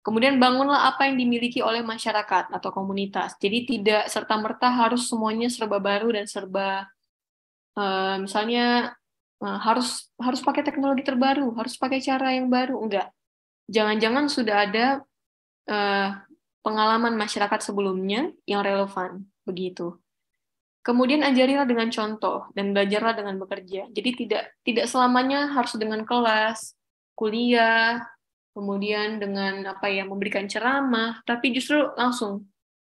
Kemudian bangunlah apa yang dimiliki oleh masyarakat atau komunitas. Jadi tidak serta-merta harus semuanya serba baru dan serba misalnya harus pakai teknologi terbaru, harus pakai cara yang baru, enggak. Jangan-jangan sudah ada pengalaman masyarakat sebelumnya yang relevan, begitu. Kemudian ajarilah dengan contoh dan belajarlah dengan bekerja. Jadi tidak selamanya harus dengan kelas, kuliah, kemudian dengan memberikan ceramah, tapi justru langsung.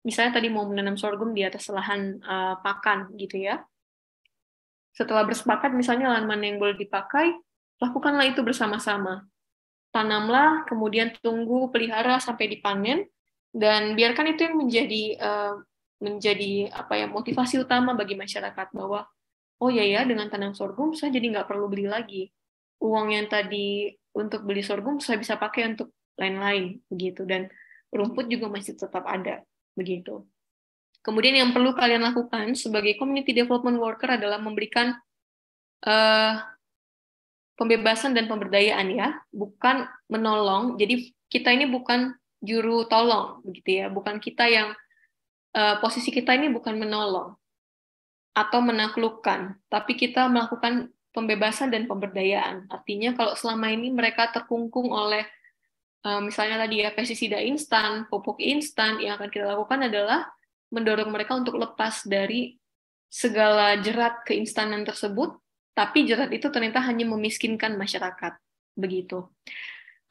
Misalnya tadi mau menanam sorghum di atas lahan pakan gitu ya. Setelah bersepakat misalnya lahan mana yang boleh dipakai, lakukanlah itu bersama-sama. Tanamlah, kemudian tunggu, pelihara sampai dipanen, dan biarkan itu yang menjadi motivasi utama bagi masyarakat, bahwa oh ya dengan tanam sorghum saya jadi nggak perlu beli lagi. Uang yang tadi untuk beli sorghum saya bisa pakai untuk lain-lain, begitu. Dan rumput juga masih tetap ada, begitu. Kemudian yang perlu kalian lakukan sebagai community development worker adalah memberikan pembebasan dan pemberdayaan ya, bukan menolong. Jadi kita ini bukan juru tolong, begitu ya. Bukan kita yang posisi kita ini bukan menolong atau menaklukkan, tapi kita melakukan pembebasan dan pemberdayaan. Artinya kalau selama ini mereka terkungkung oleh misalnya tadi ya pestisida instan, pupuk instan, yang akan kita lakukan adalah mendorong mereka untuk lepas dari segala jerat keinstanan tersebut, tapi jerat itu ternyata hanya memiskinkan masyarakat, begitu.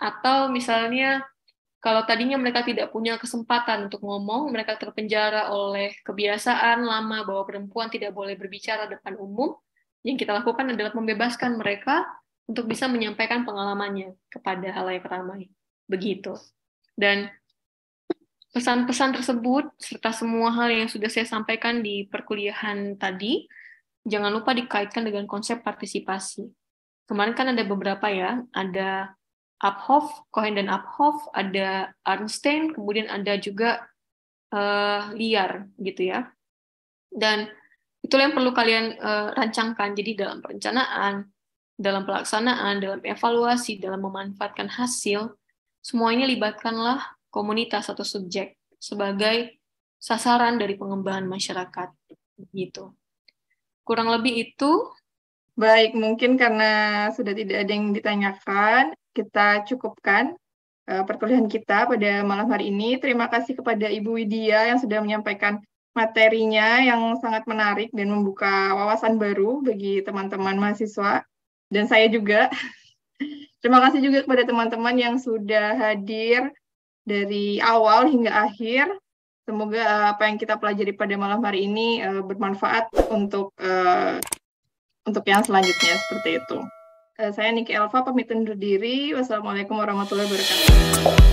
Atau misalnya kalau tadinya mereka tidak punya kesempatan untuk ngomong, mereka terpenjara oleh kebiasaan lama bahwa perempuan tidak boleh berbicara depan umum, yang kita lakukan adalah membebaskan mereka untuk bisa menyampaikan pengalamannya kepada halayak ramai, begitu. Dan pesan-pesan tersebut, serta semua hal yang sudah saya sampaikan di perkuliahan tadi, jangan lupa dikaitkan dengan konsep partisipasi. Kemarin kan ada beberapa ya, ada Uphoff, Cohen dan Uphoff, ada Arnstein, kemudian ada juga Liar, gitu ya. Dan itulah yang perlu kalian rancangkan. Jadi dalam perencanaan, dalam pelaksanaan, dalam evaluasi, dalam memanfaatkan hasil, semua ini libatkanlah komunitas atau subjek sebagai sasaran dari pengembangan masyarakat, gitu. Kurang lebih itu. Baik, mungkin karena sudah tidak ada yang ditanyakan, kita cukupkan perkuliahan kita pada malam hari ini. Terima kasih kepada Ibu Widya yang sudah menyampaikan materinya yang sangat menarik dan membuka wawasan baru bagi teman-teman mahasiswa dan saya juga. Terima kasih juga kepada teman-teman yang sudah hadir dari awal hingga akhir. Semoga apa yang kita pelajari pada malam hari ini bermanfaat untuk yang selanjutnya, seperti itu. Saya Niki Elva, pamit undur diri. Wassalamualaikum warahmatullahi wabarakatuh.